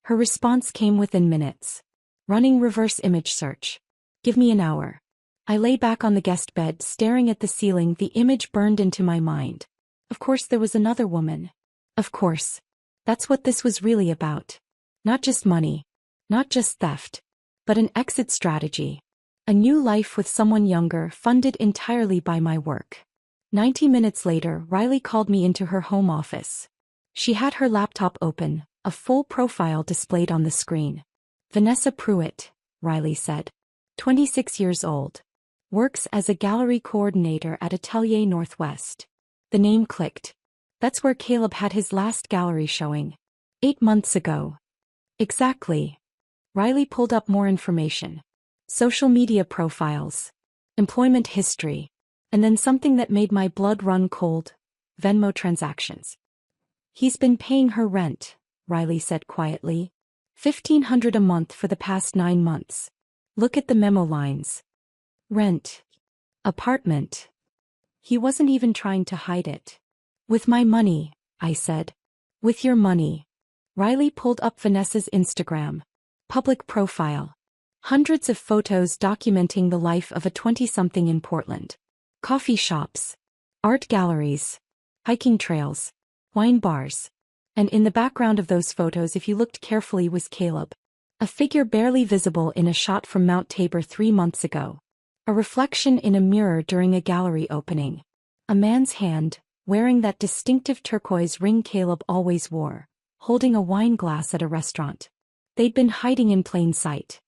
Her response came within minutes. Running reverse image search. Give me an hour. I lay back on the guest bed, staring at the ceiling. The image burned into my mind. Of course there was another woman. Of course. That's what this was really about. Not just money. Not just theft. But an exit strategy. A new life with someone younger, funded entirely by my work. 90 minutes later, Riley called me into her home office. She had her laptop open, a full profile displayed on the screen. Vanessa Pruitt, Riley said. 26 years old. Works as a gallery coordinator at Atelier Northwest. The name clicked. That's where Caleb had his last gallery showing. 8 months ago. Exactly. Riley pulled up more information. Social media profiles. Employment history. And then something that made my blood run cold. Venmo transactions. He's been paying her rent, Riley said quietly. $1,500 a month for the past 9 months. Look at the memo lines. Rent. Apartment. He wasn't even trying to hide it. With my money, I said. With your money. Riley pulled up Vanessa's Instagram. Public profile. Hundreds of photos documenting the life of a 20-something in Portland. Coffee shops. Art galleries. Hiking trails. Wine bars. And in the background of those photos, if you looked carefully, was Caleb. A figure barely visible in a shot from Mount Tabor 3 months ago. A reflection in a mirror during a gallery opening. A man's hand, wearing that distinctive turquoise ring Caleb always wore, holding a wine glass at a restaurant. They'd been hiding in plain sight.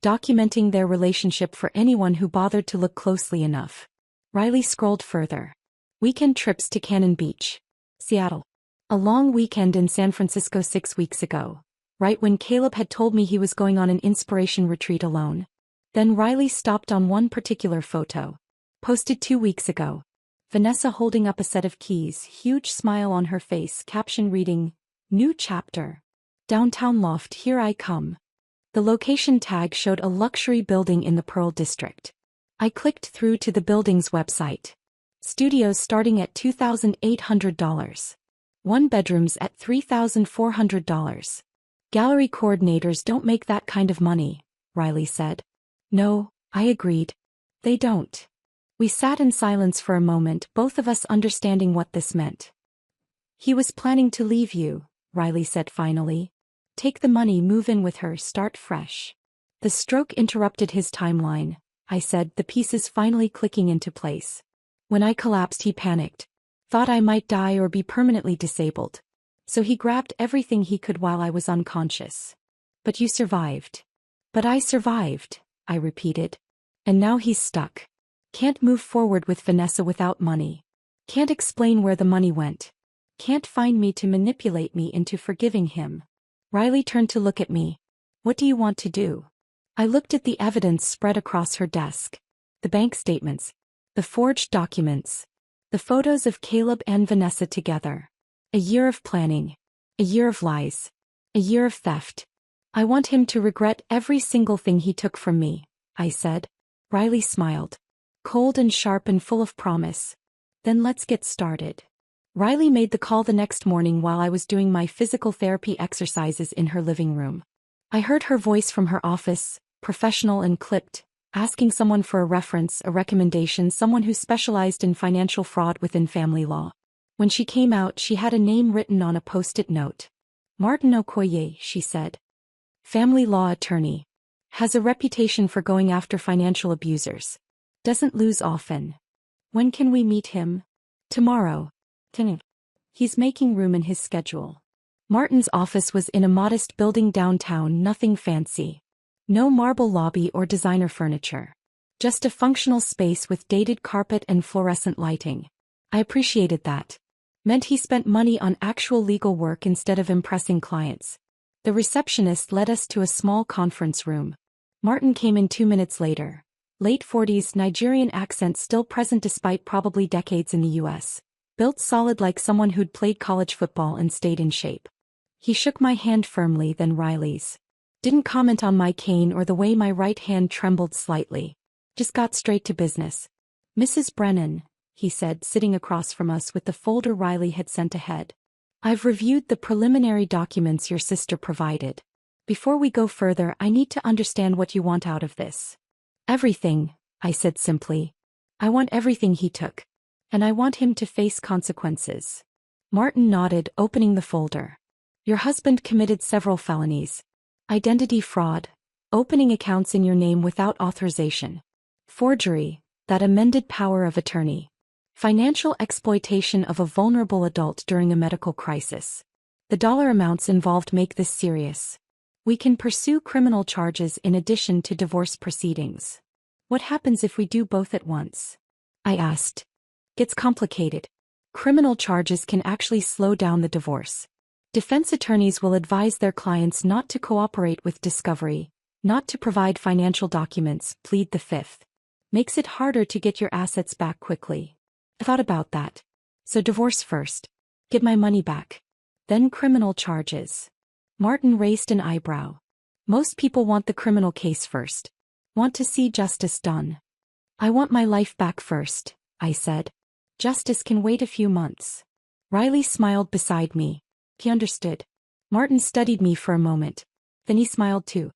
Documenting their relationship for anyone who bothered to look closely enough. Riley scrolled further. Weekend trips to Cannon Beach. Seattle. A long weekend in San Francisco 6 weeks ago. Right when Caleb had told me he was going on an inspiration retreat alone. Then Riley stopped on one particular photo. Posted 2 weeks ago. Vanessa holding up a set of keys, huge smile on her face, caption reading, New chapter. Downtown loft, here I come. The location tag showed a luxury building in the Pearl District. I clicked through to the building's website. Studios starting at $2,800. 1 bedrooms at $3,400. Gallery coordinators don't make that kind of money, Riley said. No, I agreed. They don't. We sat in silence for a moment, both of us understanding what this meant. He was planning to leave you, Riley said finally. Take the money, move in with her, start fresh. The stroke interrupted his timeline, I said, the pieces finally clicking into place. When I collapsed, he panicked. Thought I might die or be permanently disabled. So he grabbed everything he could while I was unconscious. But you survived. But I survived, I repeated. And now he's stuck. Can't move forward with Vanessa without money. Can't explain where the money went. Can't find me to manipulate me into forgiving him. Riley turned to look at me. What do you want to do? I looked at the evidence spread across her desk. The bank statements. The forged documents. The photos of Caleb and Vanessa together. A year of planning. A year of lies. A year of theft. I want him to regret every single thing he took from me, I said. Riley smiled. Cold and sharp and full of promise. Then let's get started. Riley made the call the next morning while I was doing my physical therapy exercises in her living room. I heard her voice from her office, professional and clipped, asking someone for a reference, a recommendation, someone who specialized in financial fraud within family law. When she came out, she had a name written on a post-it note. Martin Okoye, she said. Family law attorney. Has a reputation for going after financial abusers. Doesn't lose often. When can we meet him? Tomorrow. He's making room in his schedule. Martin's office was in a modest building downtown, nothing fancy. No marble lobby or designer furniture. Just a functional space with dated carpet and fluorescent lighting. I appreciated that. Meant he spent money on actual legal work instead of impressing clients. The receptionist led us to a small conference room. Martin came in 2 minutes later. Late 40s, Nigerian accent still present despite probably decades in the US. Built solid like someone who'd played college football and stayed in shape. He shook my hand firmly, then Riley's. Didn't comment on my cane or the way my right hand trembled slightly. Just got straight to business. Mrs. Brennan, he said, sitting across from us with the folder Riley had sent ahead. I've reviewed the preliminary documents your sister provided. Before we go further, I need to understand what you want out of this. Everything, I said simply. I want everything he took. And I want him to face consequences. Martin nodded, opening the folder. Your husband committed several felonies. Identity fraud, opening accounts in your name without authorization. Forgery, that amended power of attorney. Financial exploitation of a vulnerable adult during a medical crisis. The dollar amounts involved make this serious. We can pursue criminal charges in addition to divorce proceedings. What happens if we do both at once? I asked. Gets complicated. Criminal charges can actually slow down the divorce. Defense attorneys will advise their clients not to cooperate with discovery, not to provide financial documents, plead the fifth. Makes it harder to get your assets back quickly. I thought about that. So divorce first. Get my money back. Then criminal charges. Martin raised an eyebrow. Most people want the criminal case first. Want to see justice done. I want my life back first, I said. Justice can wait a few months. Riley smiled beside me. He understood. Martin studied me for a moment. Then he smiled too.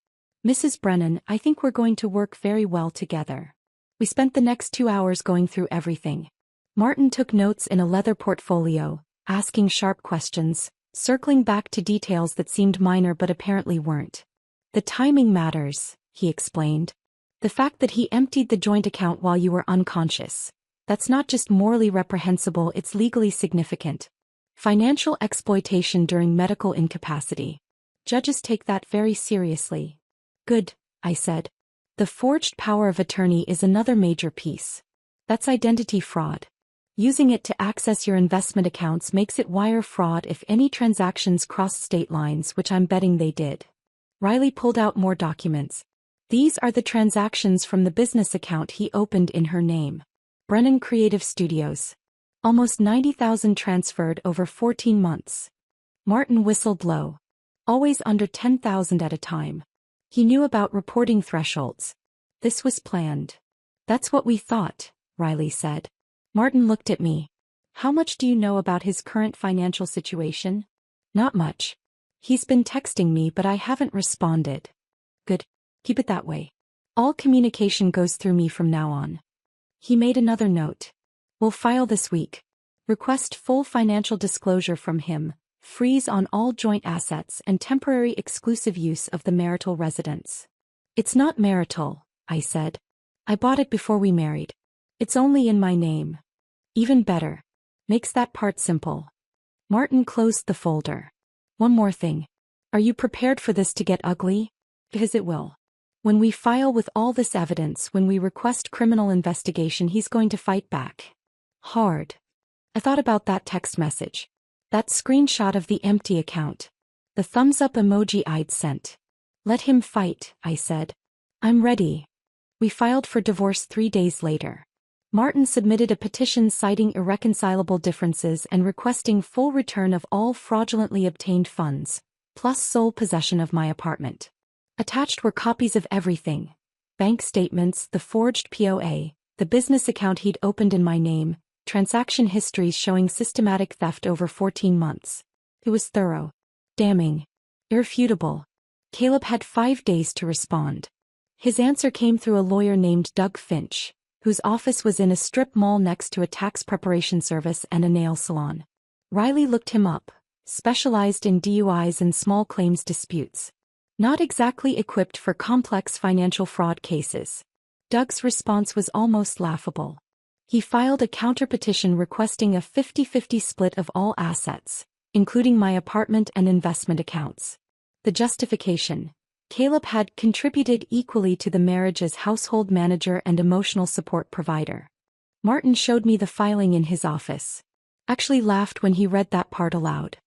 Mrs. Brennan, I think we're going to work very well together. We spent the next 2 hours going through everything. Martin took notes in a leather portfolio, asking sharp questions, circling back to details that seemed minor but apparently weren't. The timing matters, he explained. The fact that he emptied the joint account while you were unconscious. That's not just morally reprehensible, it's legally significant. Financial exploitation during medical incapacity. Judges take that very seriously. Good, I said. The forged power of attorney is another major piece. That's identity fraud. Using it to access your investment accounts makes it wire fraud if any transactions cross state lines, which I'm betting they did. Riley pulled out more documents. These are the transactions from the business account he opened in her name. Brennan Creative Studios. Almost 90,000 transferred over 14 months. Martin whistled low. Always under 10,000 at a time. He knew about reporting thresholds. This was planned. That's what we thought, Riley said. Martin looked at me. How much do you know about his current financial situation? Not much. He's been texting me but I haven't responded. Good. Keep it that way. All communication goes through me from now on. He made another note. We'll file this week. Request full financial disclosure from him, freeze on all joint assets and temporary exclusive use of the marital residence. It's not marital, I said. I bought it before we married. It's only in my name. Even better. Makes that part simple. Martin closed the folder. One more thing. Are you prepared for this to get ugly? Because it will. When we file with all this evidence, when we request criminal investigation, he's going to fight back. Hard. I thought about that text message. That screenshot of the empty account. The thumbs up emoji I'd sent. Let him fight, I said. I'm ready. We filed for divorce 3 days later. Martin submitted a petition citing irreconcilable differences and requesting full return of all fraudulently obtained funds, plus sole possession of my apartment. Attached were copies of everything. Bank statements, the forged POA, the business account he'd opened in my name, transaction histories showing systematic theft over 14 months. It was thorough. Damning. Irrefutable. Caleb had 5 days to respond. His answer came through a lawyer named Doug Finch, whose office was in a strip mall next to a tax preparation service and a nail salon. Riley looked him up, specialized in DUIs and small claims disputes. Not exactly equipped for complex financial fraud cases. Doug's response was almost laughable. He filed a counterpetition requesting a 50-50 split of all assets, including my apartment and investment accounts. The justification: Caleb had contributed equally to the marriage as household manager and emotional support provider. Martin showed me the filing in his office. Actually laughed when he read that part aloud.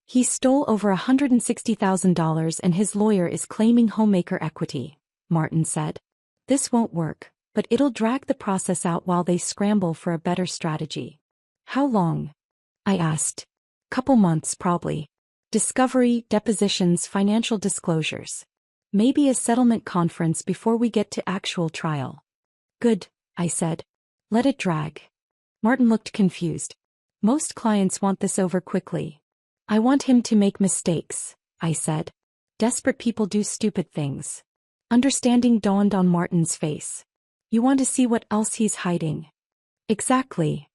He stole over $160,000 and his lawyer is claiming homemaker equity, Martin said. This won't work, but it'll drag the process out while they scramble for a better strategy. How long? I asked. Couple months probably. Discovery, depositions, financial disclosures. Maybe a settlement conference before we get to actual trial. Good, I said. Let it drag. Martin looked confused. Most clients want this over quickly. I want him to make mistakes, I said. Desperate people do stupid things. Understanding dawned on Martin's face. You want to see what else he's hiding. Exactly.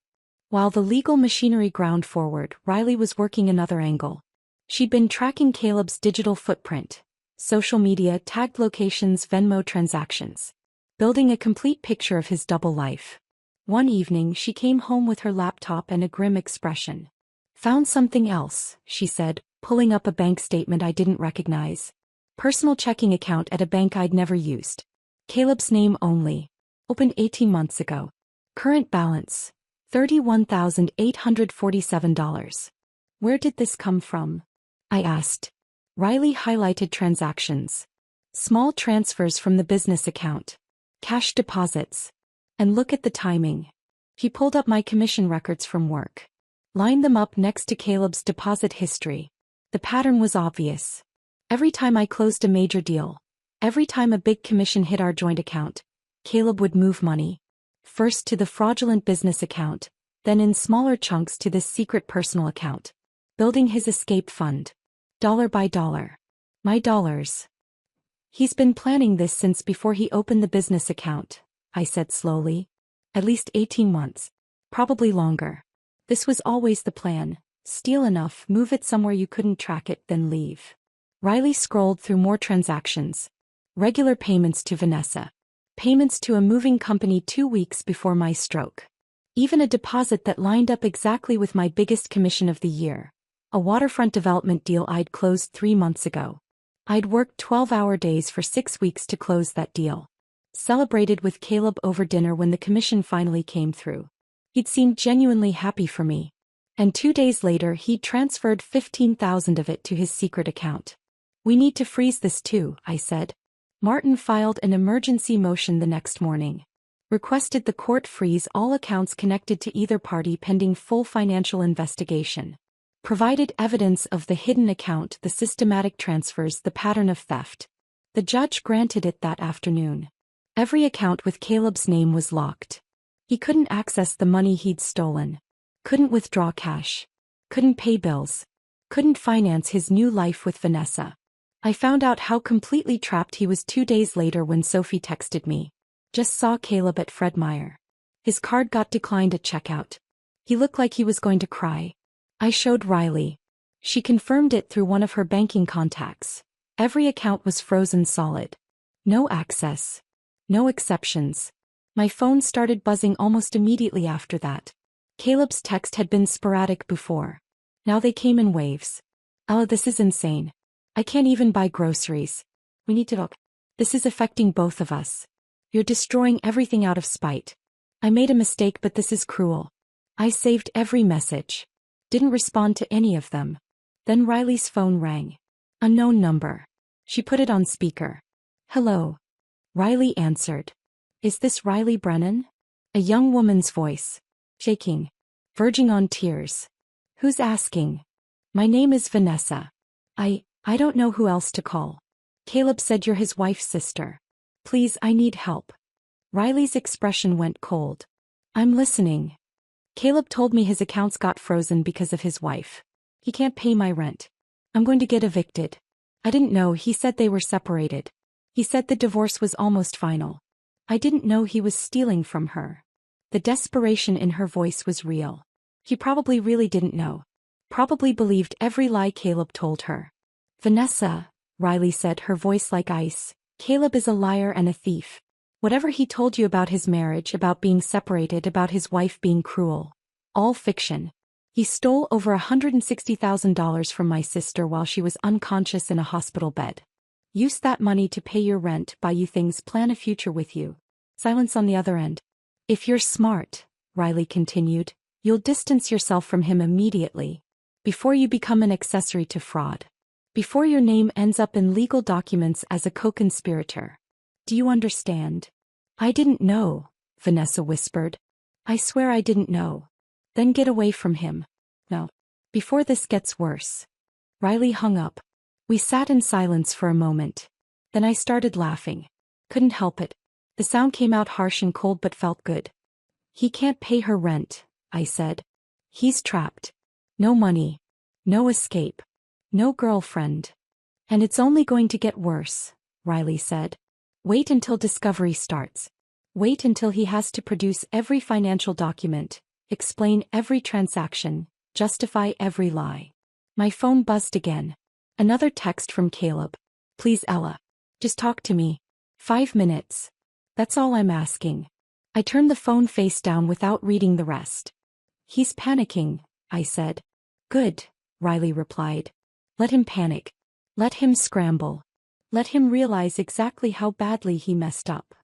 While the legal machinery ground forward, Riley was working another angle. She'd been tracking Caleb's digital footprint, social media, tagged locations, Venmo transactions, building a complete picture of his double life. One evening she came home with her laptop and a grim expression. Found something else, she said, pulling up a bank statement I didn't recognize. Personal checking account at a bank I'd never used. Caleb's name only. Opened 18 months ago. Current balance, $31,847. Where did this come from? I asked. Riley highlighted transactions. Small transfers from the business account. Cash deposits. And look at the timing. He pulled up my commission records from work. Lined them up next to Caleb's deposit history. The pattern was obvious. Every time I closed a major deal, every time a big commission hit our joint account, Caleb would move money. First to the fraudulent business account, then in smaller chunks to this secret personal account. Building his escape fund. Dollar by dollar. My dollars. He's been planning this since before he opened the business account, I said slowly. At least 18 months. Probably longer. This was always the plan. Steal enough, move it somewhere you couldn't track it, then leave. Riley scrolled through more transactions. Regular payments to Vanessa. Payments to a moving company 2 weeks before my stroke. Even a deposit that lined up exactly with my biggest commission of the year. A waterfront development deal I'd closed 3 months ago. I'd worked 12-hour days for 6 weeks to close that deal. Celebrated with Caleb over dinner when the commission finally came through. He'd seemed genuinely happy for me. And 2 days later he'd transferred $15,000 of it to his secret account. We need to freeze this too, I said. Martin filed an emergency motion the next morning. Requested the court freeze all accounts connected to either party pending full financial investigation. Provided evidence of the hidden account, the systematic transfers, the pattern of theft. The judge granted it that afternoon. Every account with Caleb's name was locked. He couldn't access the money he'd stolen. Couldn't withdraw cash. Couldn't pay bills. Couldn't finance his new life with Vanessa. I found out how completely trapped he was 2 days later when Sophie texted me. Just saw Caleb at Fred Meyer. His card got declined at checkout. He looked like he was going to cry. I showed Riley. She confirmed it through one of her banking contacts. Every account was frozen solid. No access. No exceptions. My phone started buzzing almost immediately after that. Caleb's text had been sporadic before. Now they came in waves. Oh, this is insane. I can't even buy groceries. We need to look. This is affecting both of us. You're destroying everything out of spite. I made a mistake, but this is cruel. I saved every message. Didn't respond to any of them. Then Riley's phone rang. Unknown number. She put it on speaker. Hello. Riley answered. Is this Riley Brennan? A young woman's voice. Shaking. Verging on tears. Who's asking? My name is Vanessa. I don't know who else to call. Caleb said you're his wife's sister. Please, I need help. Riley's expression went cold. I'm listening. Caleb told me his accounts got frozen because of his wife. He can't pay my rent. I'm going to get evicted. I didn't know he said they were separated. He said the divorce was almost final. I didn't know he was stealing from her. The desperation in her voice was real. He probably really didn't know. Probably believed every lie Caleb told her. Vanessa, Riley said, her voice like ice. Caleb is a liar and a thief. Whatever he told you about his marriage, about being separated, about his wife being cruel. All fiction. He stole over $160,000 from my sister while she was unconscious in a hospital bed. Use that money to pay your rent, buy you things, plan a future with you. Silence on the other end. If you're smart, Riley continued, you'll distance yourself from him immediately. Before you become an accessory to fraud. Before your name ends up in legal documents as a co-conspirator. Do you understand? I didn't know, Vanessa whispered. I swear I didn't know. Then get away from him. No. Before this gets worse. Riley hung up. We sat in silence for a moment. Then I started laughing. Couldn't help it. The sound came out harsh and cold but felt good. He can't pay her rent, I said. He's trapped. No money. No escape. No girlfriend. And it's only going to get worse, Riley said. Wait until discovery starts. Wait until he has to produce every financial document, explain every transaction, justify every lie. My phone buzzed again. Another text from Caleb. Please, Ella. Just talk to me. 5 minutes. That's all I'm asking. I turned the phone face down without reading the rest. He's panicking, I said. Good, Riley replied. Let him panic. Let him scramble. Let him realize exactly how badly he messed up.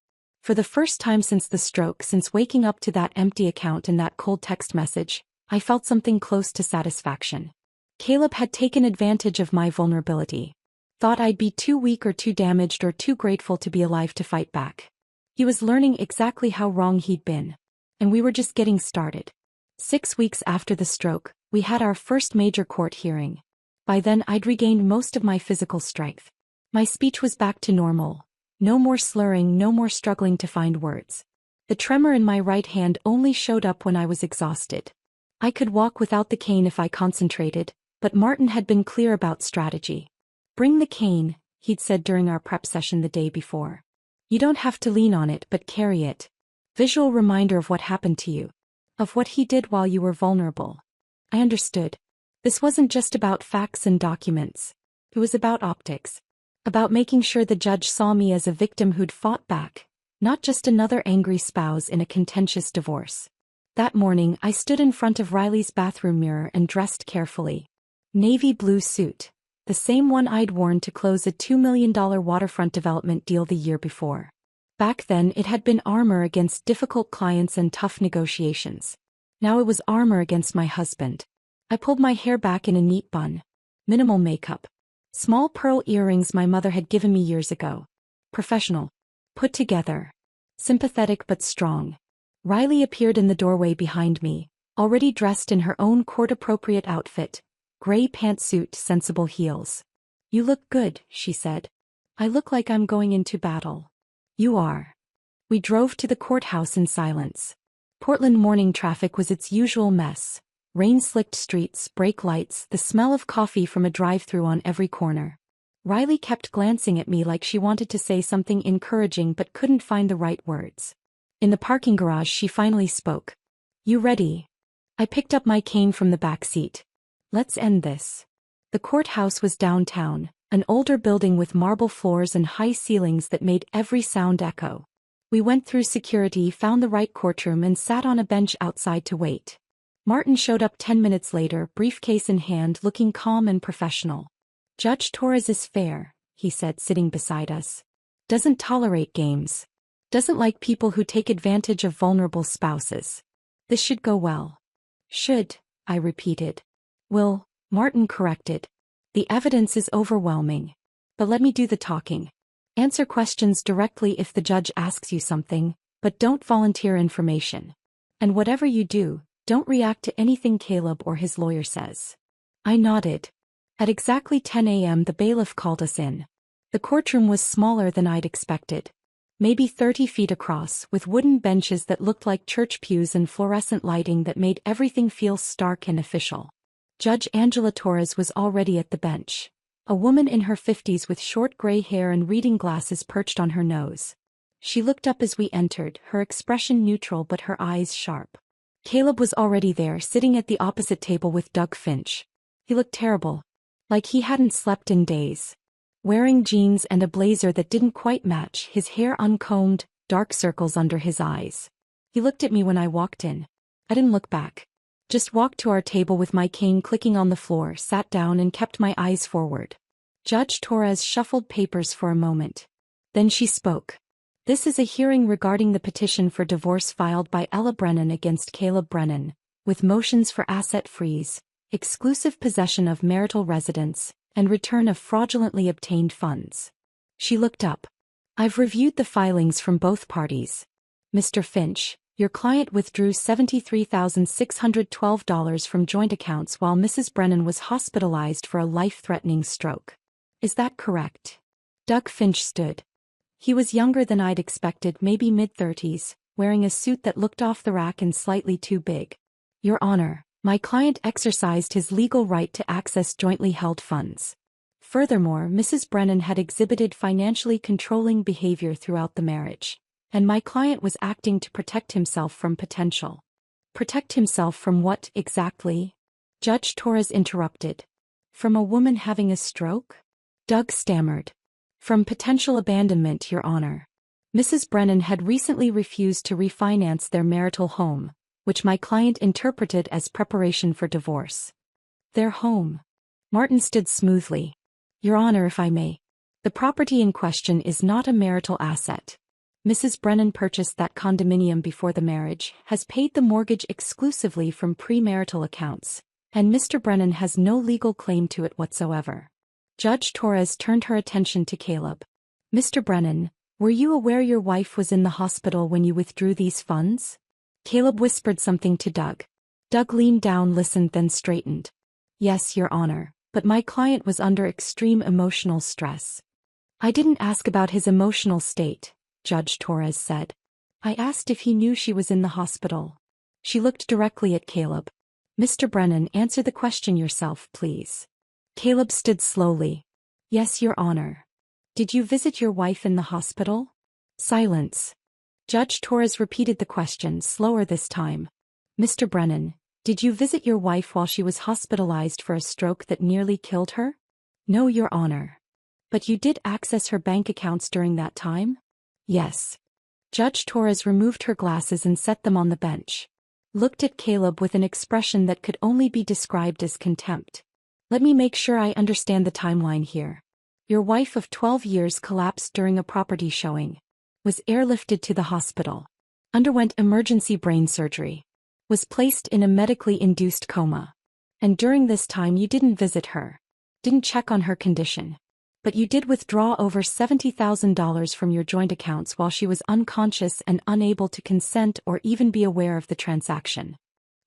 For the first time since the stroke, since waking up to that empty account and that cold text message, I felt something close to satisfaction. Caleb had taken advantage of my vulnerability. Thought I'd be too weak or too damaged or too grateful to be alive to fight back. He was learning exactly how wrong he'd been. And we were just getting started. 6 weeks after the stroke, we had our first major court hearing. By then I'd regained most of my physical strength. My speech was back to normal. No more slurring, no more struggling to find words. The tremor in my right hand only showed up when I was exhausted. I could walk without the cane if I concentrated, but Martin had been clear about strategy. Bring the cane, he'd said during our prep session the day before. You don't have to lean on it but carry it. Visual reminder of what happened to you. Of what he did while you were vulnerable. I understood. This wasn't just about facts and documents. It was about optics. About making sure the judge saw me as a victim who'd fought back, not just another angry spouse in a contentious divorce. That morning I stood in front of Riley's bathroom mirror and dressed carefully. Navy blue suit. The same one I'd worn to close a $2 million waterfront development deal the year before. Back then it had been armor against difficult clients and tough negotiations. Now it was armor against my husband. I pulled my hair back in a neat bun. Minimal makeup. Small pearl earrings my mother had given me years ago. Professional. Put together. Sympathetic but strong. Riley appeared in the doorway behind me, already dressed in her own court-appropriate outfit. Gray pantsuit, sensible heels. You look good, she said. I look like I'm going into battle. You are. We drove to the courthouse in silence. Portland morning traffic was its usual mess. Rain-slicked streets, brake lights, the smell of coffee from a drive-thru on every corner. Riley kept glancing at me like she wanted to say something encouraging but couldn't find the right words. In the parking garage she finally spoke. You ready? I picked up my cane from the back seat. Let's end this. The courthouse was downtown, an older building with marble floors and high ceilings that made every sound echo. We went through security, found the right courtroom and sat on a bench outside to wait. Martin showed up 10 minutes later, briefcase in hand, looking calm and professional. Judge Torres is fair, he said, sitting beside us. Doesn't tolerate games. Doesn't like people who take advantage of vulnerable spouses. This should go well. Should, I repeated. Will, Martin corrected. The evidence is overwhelming. But let me do the talking. Answer questions directly if the judge asks you something, but don't volunteer information. And whatever you do, don't react to anything Caleb or his lawyer says. I nodded. At exactly 10 a.m. the bailiff called us in. The courtroom was smaller than I'd expected. Maybe 30 feet across, with wooden benches that looked like church pews and fluorescent lighting that made everything feel stark and official. Judge Angela Torres was already at the bench. A woman in her 50s with short gray hair and reading glasses perched on her nose. She looked up as we entered, her expression neutral but her eyes sharp. Caleb was already there, sitting at the opposite table with Doug Finch. He looked terrible. Like he hadn't slept in days. Wearing jeans and a blazer that didn't quite match, his hair uncombed, dark circles under his eyes. He looked at me when I walked in. I didn't look back. Just walked to our table with my cane clicking on the floor, sat down and kept my eyes forward. Judge Torres shuffled papers for a moment. Then she spoke. This is a hearing regarding the petition for divorce filed by Ella Brennan against Caleb Brennan, with motions for asset freeze, exclusive possession of marital residence, and return of fraudulently obtained funds. She looked up. I've reviewed the filings from both parties. Mr. Finch, your client withdrew $73,612 from joint accounts while Mrs. Brennan was hospitalized for a life-threatening stroke. Is that correct? Doug Finch stood. He was younger than I'd expected, maybe mid-30s, wearing a suit that looked off the rack and slightly too big. Your Honor, my client exercised his legal right to access jointly held funds. Furthermore, Mrs. Brennan had exhibited financially controlling behavior throughout the marriage, and my client was acting to protect himself from potential. Protect himself from what, exactly? Judge Torres interrupted. From a woman having a stroke? Doug stammered. From potential abandonment, Your Honor. Mrs. Brennan had recently refused to refinance their marital home, which my client interpreted as preparation for divorce. Their home. Martin stood smoothly. Your Honor, if I may. The property in question is not a marital asset. Mrs. Brennan purchased that condominium before the marriage, has paid the mortgage exclusively from premarital accounts, and Mr. Brennan has no legal claim to it whatsoever. Judge Torres turned her attention to Caleb. Mr. Brennan, were you aware your wife was in the hospital when you withdrew these funds? Caleb whispered something to Doug. Doug leaned down, listened, then straightened. Yes, Your Honor, but my client was under extreme emotional stress. I didn't ask about his emotional state, Judge Torres said. I asked if he knew she was in the hospital. She looked directly at Caleb. Mr. Brennan, answer the question yourself, please. Caleb stood slowly. Yes, Your Honor. Did you visit your wife in the hospital? Silence. Judge Torres repeated the question, slower this time. Mr. Brennan, did you visit your wife while she was hospitalized for a stroke that nearly killed her? No, Your Honor. But you did access her bank accounts during that time? Yes. Judge Torres removed her glasses and set them on the bench. Looked at Caleb with an expression that could only be described as contempt. Let me make sure I understand the timeline here. Your wife of 12 years collapsed during a property showing. Was airlifted to the hospital. Underwent emergency brain surgery. Was placed in a medically induced coma. And during this time you didn't visit her. Didn't check on her condition. But you did withdraw over $70,000 from your joint accounts while she was unconscious and unable to consent or even be aware of the transaction.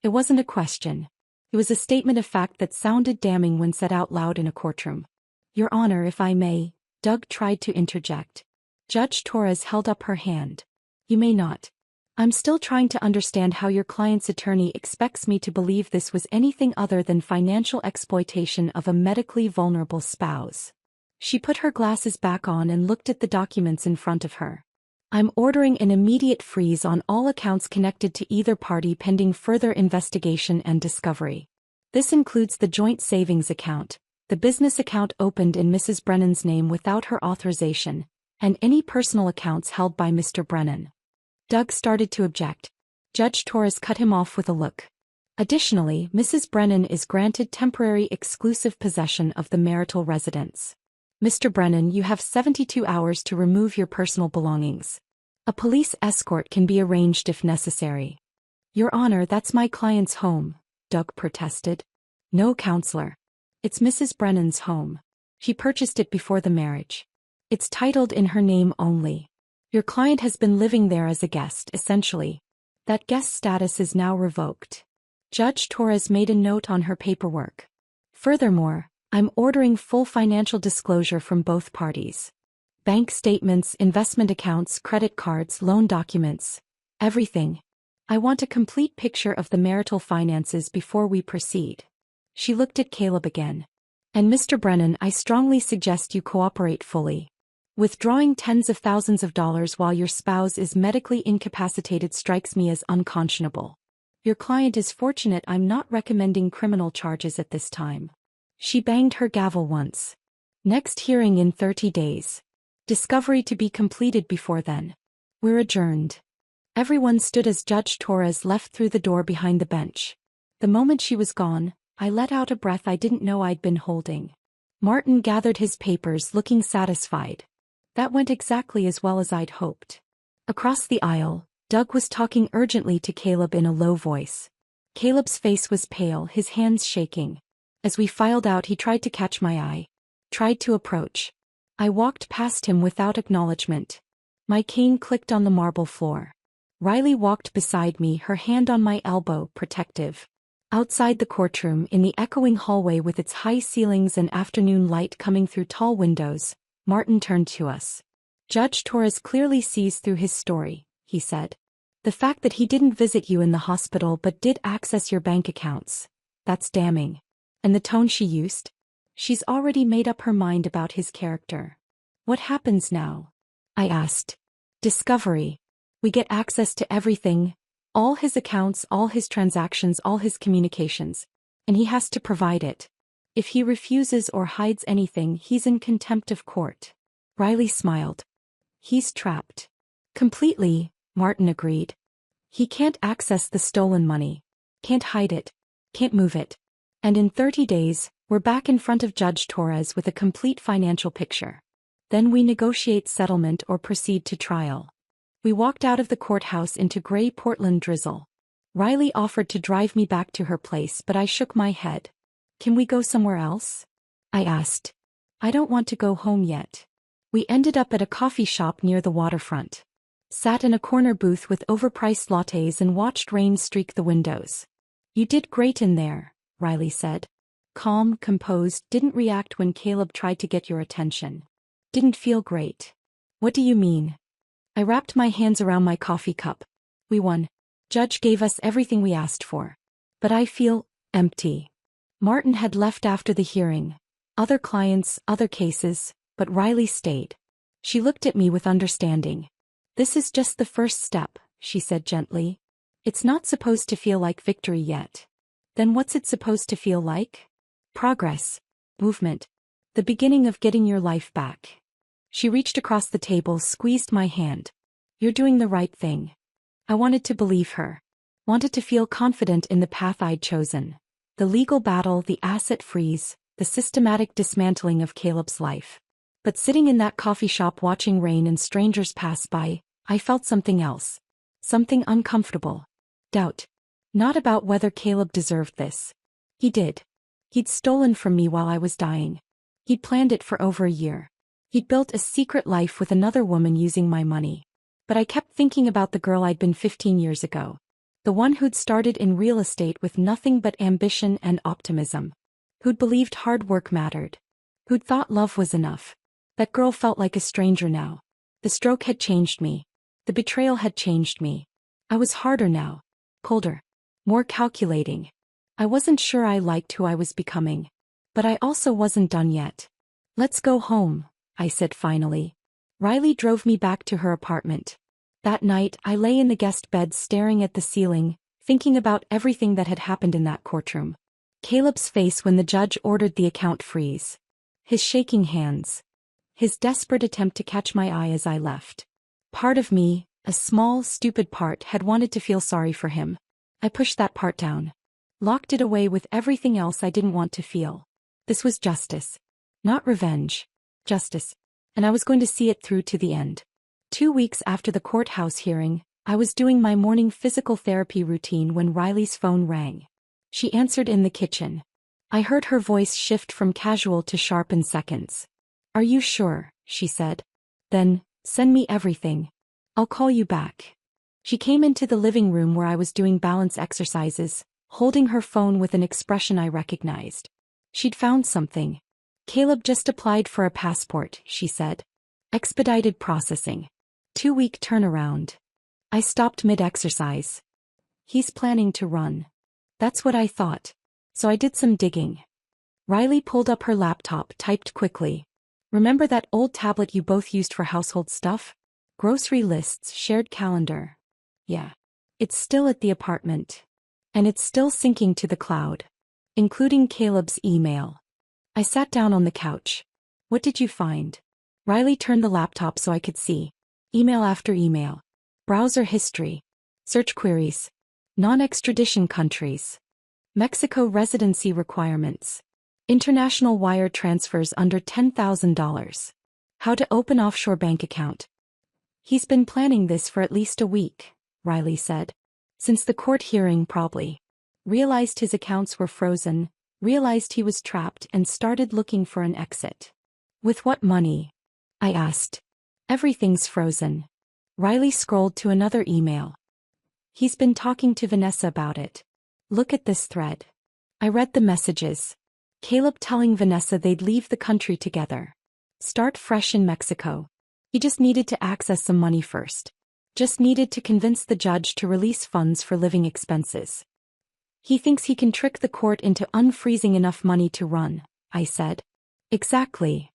It wasn't a question. It was a statement of fact that sounded damning when said out loud in a courtroom. Your Honor, if I may, Doug tried to interject. Judge Torres held up her hand. You may not. I'm still trying to understand how your client's attorney expects me to believe this was anything other than financial exploitation of a medically vulnerable spouse. She put her glasses back on and looked at the documents in front of her. I'm ordering an immediate freeze on all accounts connected to either party pending further investigation and discovery. This includes the joint savings account, the business account opened in Mrs. Brennan's name without her authorization, and any personal accounts held by Mr. Brennan. Doug started to object. Judge Torres cut him off with a look. Additionally, Mrs. Brennan is granted temporary exclusive possession of the marital residence. Mr. Brennan, you have 72 hours to remove your personal belongings. A police escort can be arranged if necessary. Your Honor, that's my client's home, Doug protested. No, counselor. It's Mrs. Brennan's home. She purchased it before the marriage. It's titled in her name only. Your client has been living there as a guest, essentially. That guest status is now revoked. Judge Torres made a note on her paperwork. Furthermore, I'm ordering full financial disclosure from both parties. Bank statements, investment accounts, credit cards, loan documents. Everything. I want a complete picture of the marital finances before we proceed. She looked at Caleb again. And Mr. Brennan, I strongly suggest you cooperate fully. Withdrawing tens of thousands of dollars while your spouse is medically incapacitated strikes me as unconscionable. Your client is fortunate I'm not recommending criminal charges at this time. She banged her gavel once. Next hearing in 30 days. Discovery to be completed before then. We're adjourned. Everyone stood as Judge Torres left through the door behind the bench. The moment she was gone, I let out a breath I didn't know I'd been holding. Martin gathered his papers, looking satisfied. That went exactly as well as I'd hoped. Across the aisle, Doug was talking urgently to Caleb in a low voice. Caleb's face was pale, his hands shaking. As we filed out, he tried to catch my eye. Tried to approach. I walked past him without acknowledgement. My cane clicked on the marble floor. Riley walked beside me, her hand on my elbow, protective. Outside the courtroom, in the echoing hallway with its high ceilings and afternoon light coming through tall windows, Martin turned to us. Judge Torres clearly sees through his story, he said. The fact that he didn't visit you in the hospital but did access your bank accounts, that's damning. And the tone she used? She's already made up her mind about his character. What happens now? I asked. Discovery. We get access to everything, all his accounts, all his transactions, all his communications. And he has to provide it. If he refuses or hides anything, he's in contempt of court. Riley smiled. He's trapped. Completely, Martin agreed. He can't access the stolen money. Can't hide it. Can't move it. And in 30 days, we're back in front of Judge Torres with a complete financial picture. Then we negotiate settlement or proceed to trial. We walked out of the courthouse into gray Portland drizzle. Riley offered to drive me back to her place, but I shook my head. Can we go somewhere else? I asked. I don't want to go home yet. We ended up at a coffee shop near the waterfront. Sat in a corner booth with overpriced lattes and watched rain streak the windows. You did great in there, Riley said. Calm, composed, didn't react when Caleb tried to get your attention. Didn't feel great. What do you mean? I wrapped my hands around my coffee cup. We won. Judge gave us everything we asked for. But I feel empty. Martin had left after the hearing. Other clients, other cases, but Riley stayed. She looked at me with understanding. This is just the first step, she said gently. It's not supposed to feel like victory yet. Then what's it supposed to feel like? Progress. Movement. The beginning of getting your life back. She reached across the table, squeezed my hand. You're doing the right thing. I wanted to believe her. Wanted to feel confident in the path I'd chosen. The legal battle, the asset freeze, the systematic dismantling of Caleb's life. But sitting in that coffee shop watching rain and strangers pass by, I felt something else. Something uncomfortable. Doubt. Not about whether Caleb deserved this. He did. He'd stolen from me while I was dying. He'd planned it for over a year. He'd built a secret life with another woman using my money. But I kept thinking about the girl I'd been 15 years ago. The one who'd started in real estate with nothing but ambition and optimism. Who'd believed hard work mattered. Who'd thought love was enough. That girl felt like a stranger now. The stroke had changed me. The betrayal had changed me. I was harder now. Colder. More calculating. I wasn't sure I liked who I was becoming. But I also wasn't done yet. Let's go home, I said finally. Riley drove me back to her apartment. That night, I lay in the guest bed staring at the ceiling, thinking about everything that had happened in that courtroom. Caleb's face when the judge ordered the account freeze. His shaking hands. His desperate attempt to catch my eye as I left. Part of me, a small, stupid part, had wanted to feel sorry for him. I pushed that part down. Locked it away with everything else I didn't want to feel. This was justice. Not revenge. Justice. And I was going to see it through to the end. 2 weeks after the courthouse hearing, I was doing my morning physical therapy routine when Riley's phone rang. She answered in the kitchen. I heard her voice shift from casual to sharp in seconds. Are you sure? She said. Then, send me everything. I'll call you back. She came into the living room where I was doing balance exercises, holding her phone with an expression I recognized. She'd found something. Caleb just applied for a passport, she said. Expedited processing. 2-week turnaround. I stopped mid-exercise. He's planning to run. That's what I thought. So I did some digging. Riley pulled up her laptop, typed quickly. Remember that old tablet you both used for household stuff? Grocery lists, shared calendar. Yeah. It's still at the apartment. And it's still syncing to the cloud. Including Caleb's email. I sat down on the couch. What did you find? Riley turned the laptop so I could see. Email after email. Browser history. Search queries. Non-extradition countries. Mexico residency requirements. International wire transfers under $10,000. How to open offshore bank account. He's been planning this for at least a week, Riley said. Since the court hearing probably. Realized his accounts were frozen, realized he was trapped and started looking for an exit. With what money? I asked. Everything's frozen. Riley scrolled to another email. He's been talking to Vanessa about it. Look at this thread. I read the messages. Caleb telling Vanessa they'd leave the country together. Start fresh in Mexico. He just needed to access some money first. Just needed to convince the judge to release funds for living expenses. He thinks he can trick the court into unfreezing enough money to run, I said. Exactly.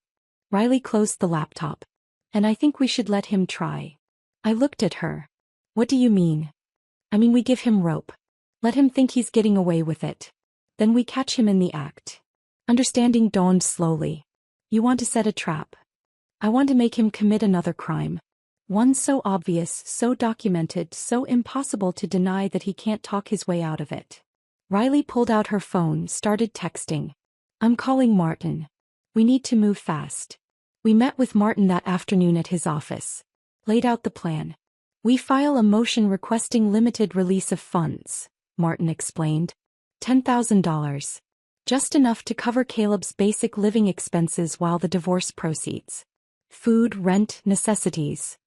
Riley closed the laptop. And I think we should let him try. I looked at her. What do you mean? I mean we give him rope. Let him think he's getting away with it. Then we catch him in the act. Understanding dawned slowly. You want to set a trap. I want to make him commit another crime. One so obvious, so documented, so impossible to deny that he can't talk his way out of it. Riley pulled out her phone, started texting. I'm calling Martin. We need to move fast. We met with Martin that afternoon at his office. Laid out the plan. We file a motion requesting limited release of funds, Martin explained. $10,000. Just enough to cover Caleb's basic living expenses while the divorce proceeds. Food, rent, necessities.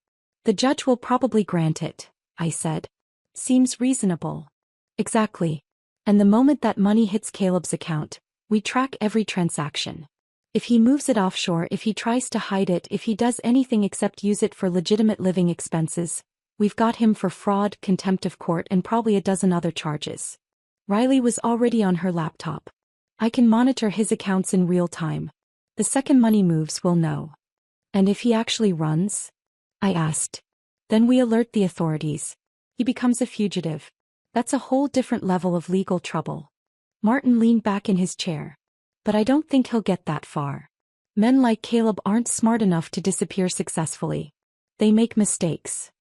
The judge will probably grant it, I said. Seems reasonable. Exactly. And the moment that money hits Caleb's account, we track every transaction. If he moves it offshore, if he tries to hide it, if he does anything except use it for legitimate living expenses, we've got him for fraud, contempt of court, and probably a dozen other charges. Riley was already on her laptop. I can monitor his accounts in real time. The second money moves, we'll know. And if he actually runs? I asked. Then we alert the authorities. He becomes a fugitive. That's a whole different level of legal trouble. Martin leaned back in his chair. But I don't think he'll get that far. Men like Caleb aren't smart enough to disappear successfully. They make mistakes.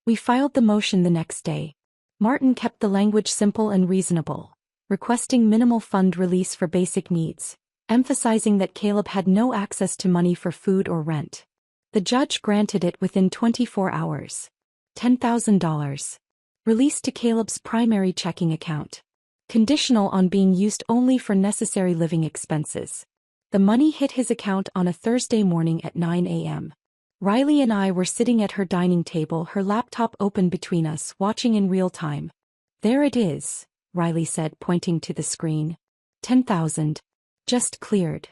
We filed the motion the next day. Martin kept the language simple and reasonable, requesting minimal fund release for basic needs, emphasizing that Caleb had no access to money for food or rent. The judge granted it within 24 hours. $10,000. Released to Caleb's primary checking account. Conditional on being used only for necessary living expenses. The money hit his account on a Thursday morning at 9 a.m. Riley and I were sitting at her dining table, her laptop open between us, watching in real time. There it is, Riley said, pointing to the screen. 10,000. Just cleared.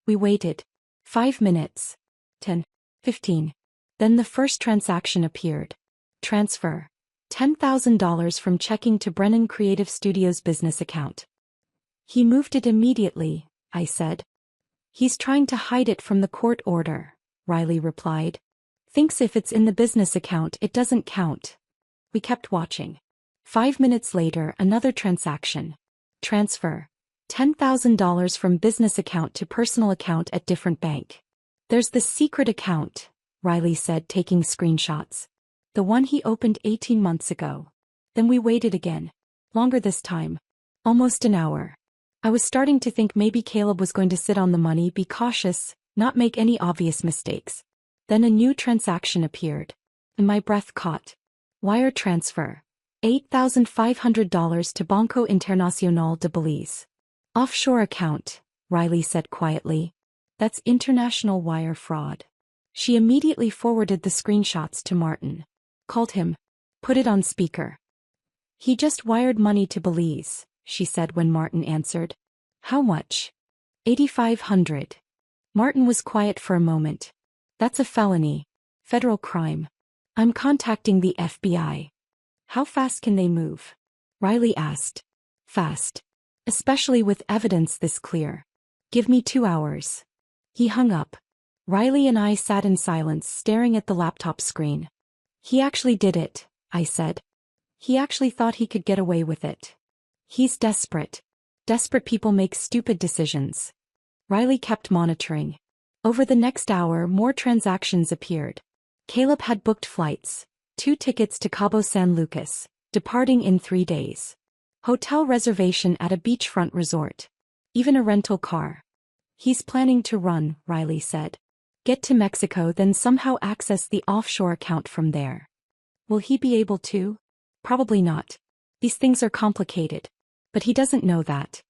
We waited. 5 minutes. 10. 15. Then the first transaction appeared. Transfer. $10,000 from checking to Brennan Creative Studios business account. He moved it immediately, I said. He's trying to hide it from the court order, Riley replied. Thinks if it's in the business account it doesn't count. We kept watching. 5 minutes later, another transaction. Transfer. $10,000 from business account to personal account at different bank. There's the secret account, Riley said, taking screenshots. The one he opened 18 months ago. Then we waited again. Longer this time. Almost an hour. I was starting to think maybe Caleb was going to sit on the money, be cautious, not make any obvious mistakes. Then a new transaction appeared. And my breath caught. Wire transfer. $8,500 to Banco Internacional de Belize. Offshore account, Riley said quietly. That's international wire fraud. She immediately forwarded the screenshots to Martin. Called him. Put it on speaker. He just wired money to Belize, she said when Martin answered. How much? $8,500. Martin was quiet for a moment. That's a felony. Federal crime. I'm contacting the FBI. How fast can they move? Riley asked. Fast. Especially with evidence this clear. Give me 2 hours. He hung up. Riley and I sat in silence, staring at the laptop screen. He actually did it, I said. He actually thought he could get away with it. He's desperate. Desperate people make stupid decisions. Riley kept monitoring. Over the next hour, more transactions appeared. Caleb had booked flights. 2 tickets to Cabo San Lucas, departing in 3 days. Hotel reservation at a beachfront resort. Even a rental car. He's planning to run, Riley said. Get to Mexico, then somehow access the offshore account from there. Will he be able to? Probably not. These things are complicated. But he doesn't know that.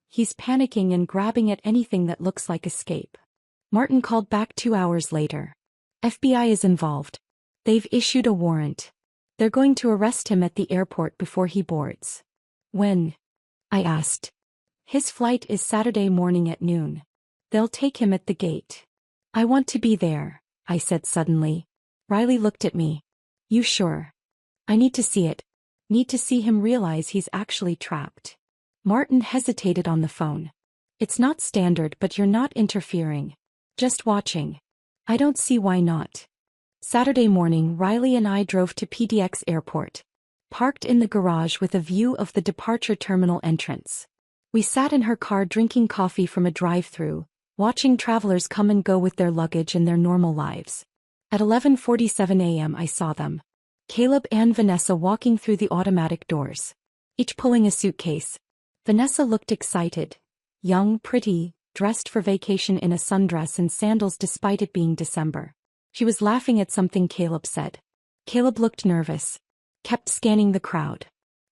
He's panicking and grabbing at anything that looks like escape. Martin called back 2 hours later. FBI is involved. They've issued a warrant. They're going to arrest him at the airport before he boards. When? I asked. His flight is Saturday morning at noon. They'll take him at the gate. I want to be there, I said suddenly. Riley looked at me. You sure? I need to see it. Need to see him realize he's actually trapped. Martin hesitated on the phone. It's not standard, but you're not interfering. Just watching. I don't see why not. Saturday morning, Riley and I drove to PDX Airport. Parked in the garage with a view of the departure terminal entrance. We sat in her car drinking coffee from a drive-thru, watching travelers come and go with their luggage and their normal lives. At 11:47 a.m. I saw them. Caleb and Vanessa walking through the automatic doors. Each pulling a suitcase. Vanessa looked excited. Young, pretty, dressed for vacation in a sundress and sandals despite it being December. She was laughing at something Caleb said. Caleb looked nervous. Kept scanning the crowd.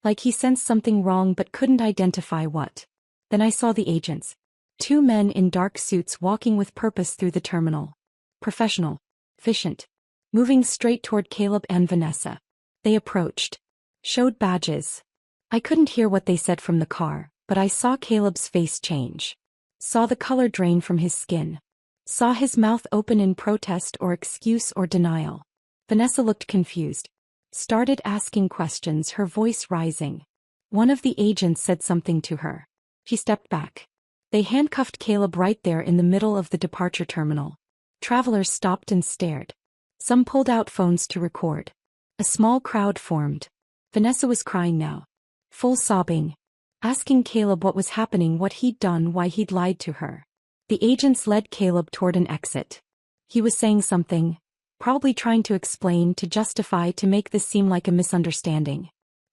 Like he sensed something wrong but couldn't identify what. Then I saw the agents. 2 men in dark suits walking with purpose through the terminal. Professional. Efficient. Moving straight toward Caleb and Vanessa. They approached. Showed badges. I couldn't hear what they said from the car, but I saw Caleb's face change. Saw the color drain from his skin. Saw his mouth open in protest or excuse or denial. Vanessa looked confused. Started asking questions, her voice rising. One of the agents said something to her. She stepped back. They handcuffed Caleb right there in the middle of the departure terminal. Travelers stopped and stared. Some pulled out phones to record. A small crowd formed. Vanessa was crying now. Full sobbing. Asking Caleb what was happening, what he'd done, why he'd lied to her. The agents led Caleb toward an exit. He was saying something, probably trying to explain, to justify, to make this seem like a misunderstanding.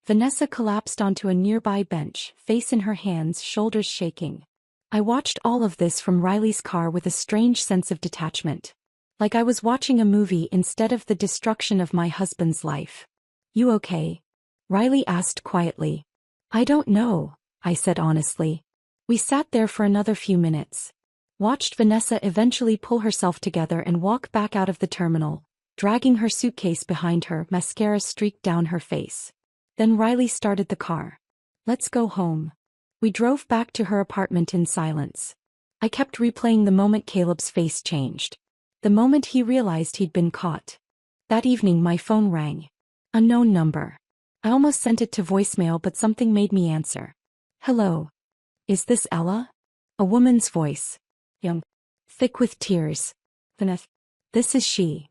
Vanessa collapsed onto a nearby bench, face in her hands, shoulders shaking. I watched all of this from Riley's car with a strange sense of detachment. Like I was watching a movie instead of the destruction of my husband's life. You okay? Riley asked quietly. I don't know, I said honestly. We sat there for another few minutes. Watched Vanessa eventually pull herself together and walk back out of the terminal, dragging her suitcase behind her, mascara streaked down her face. Then Riley started the car. Let's go home. We drove back to her apartment in silence. I kept replaying the moment Caleb's face changed. The moment he realized he'd been caught. That evening my phone rang. Unknown number. I almost sent it to voicemail, but something made me answer. Hello. Is this Ella? A woman's voice. Young. Thick with tears. Vanessa. This is she.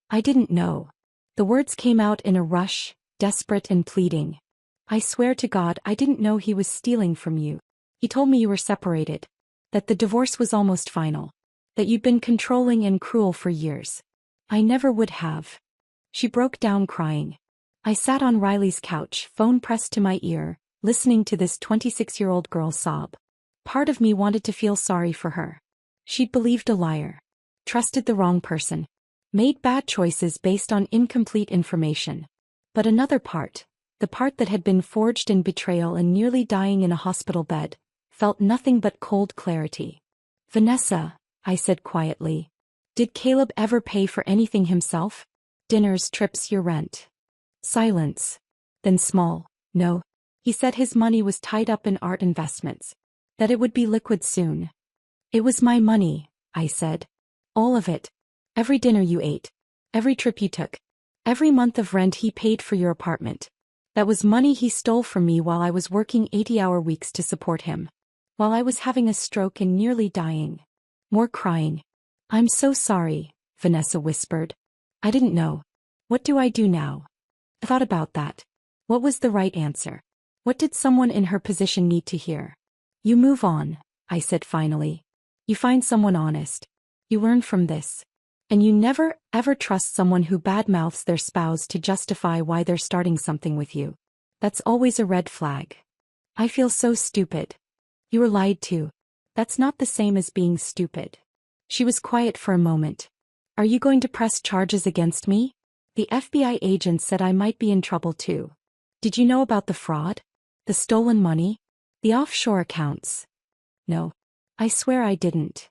I didn't know. The words came out in a rush, desperate and pleading. I swear to God I didn't know he was stealing from you. He told me you were separated. That the divorce was almost final. That you'd been controlling and cruel for years. I never would have. She broke down crying. I sat on Riley's couch, phone pressed to my ear, listening to this 26-year-old girl sob. Part of me wanted to feel sorry for her. She'd believed a liar. Trusted the wrong person. Made bad choices based on incomplete information. But another part, the part that had been forged in betrayal and nearly dying in a hospital bed, felt nothing but cold clarity. Vanessa, I said quietly. Did Caleb ever pay for anything himself? Dinners, trips, your rent. Silence. Then small. No. He said his money was tied up in art investments. That it would be liquid soon. It was my money, I said. All of it. Every dinner you ate. Every trip you took. Every month of rent he paid for your apartment. That was money he stole from me while I was working 80-hour weeks to support him. While I was having a stroke and nearly dying. More crying. I'm so sorry, Vanessa whispered. I didn't know. What do I do now? I thought about that. What was the right answer? What did someone in her position need to hear? You move on, I said finally. You find someone honest. You learn from this. And you never, ever trust someone who badmouths their spouse to justify why they're starting something with you. That's always a red flag. I feel so stupid. You were lied to. That's not the same as being stupid. She was quiet for a moment. Are you going to press charges against me? The FBI agent said I might be in trouble too. Did you know about the fraud? The stolen money? The offshore accounts? No. I swear I didn't.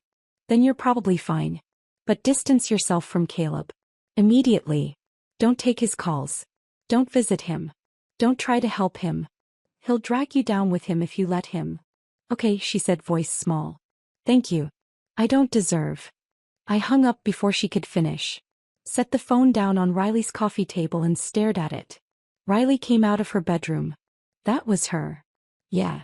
Then you're probably fine. But distance yourself from Caleb. Immediately. Don't take his calls. Don't visit him. Don't try to help him. He'll drag you down with him if you let him. Okay, she said, voice small. Thank you. I don't deserve. I hung up before she could finish. Set the phone down on Riley's coffee table and stared at it. Riley came out of her bedroom. That was her. Yeah.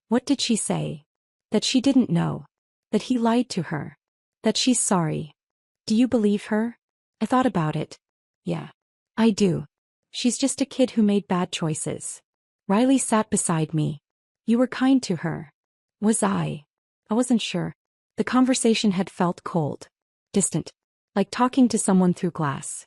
What did she say? That she didn't know. That he lied to her. That she's sorry. Do you believe her? I thought about it. Yeah. I do. She's just a kid who made bad choices. Riley sat beside me. You were kind to her. Was I? I wasn't sure. The conversation had felt cold. Distant. Like talking to someone through glass.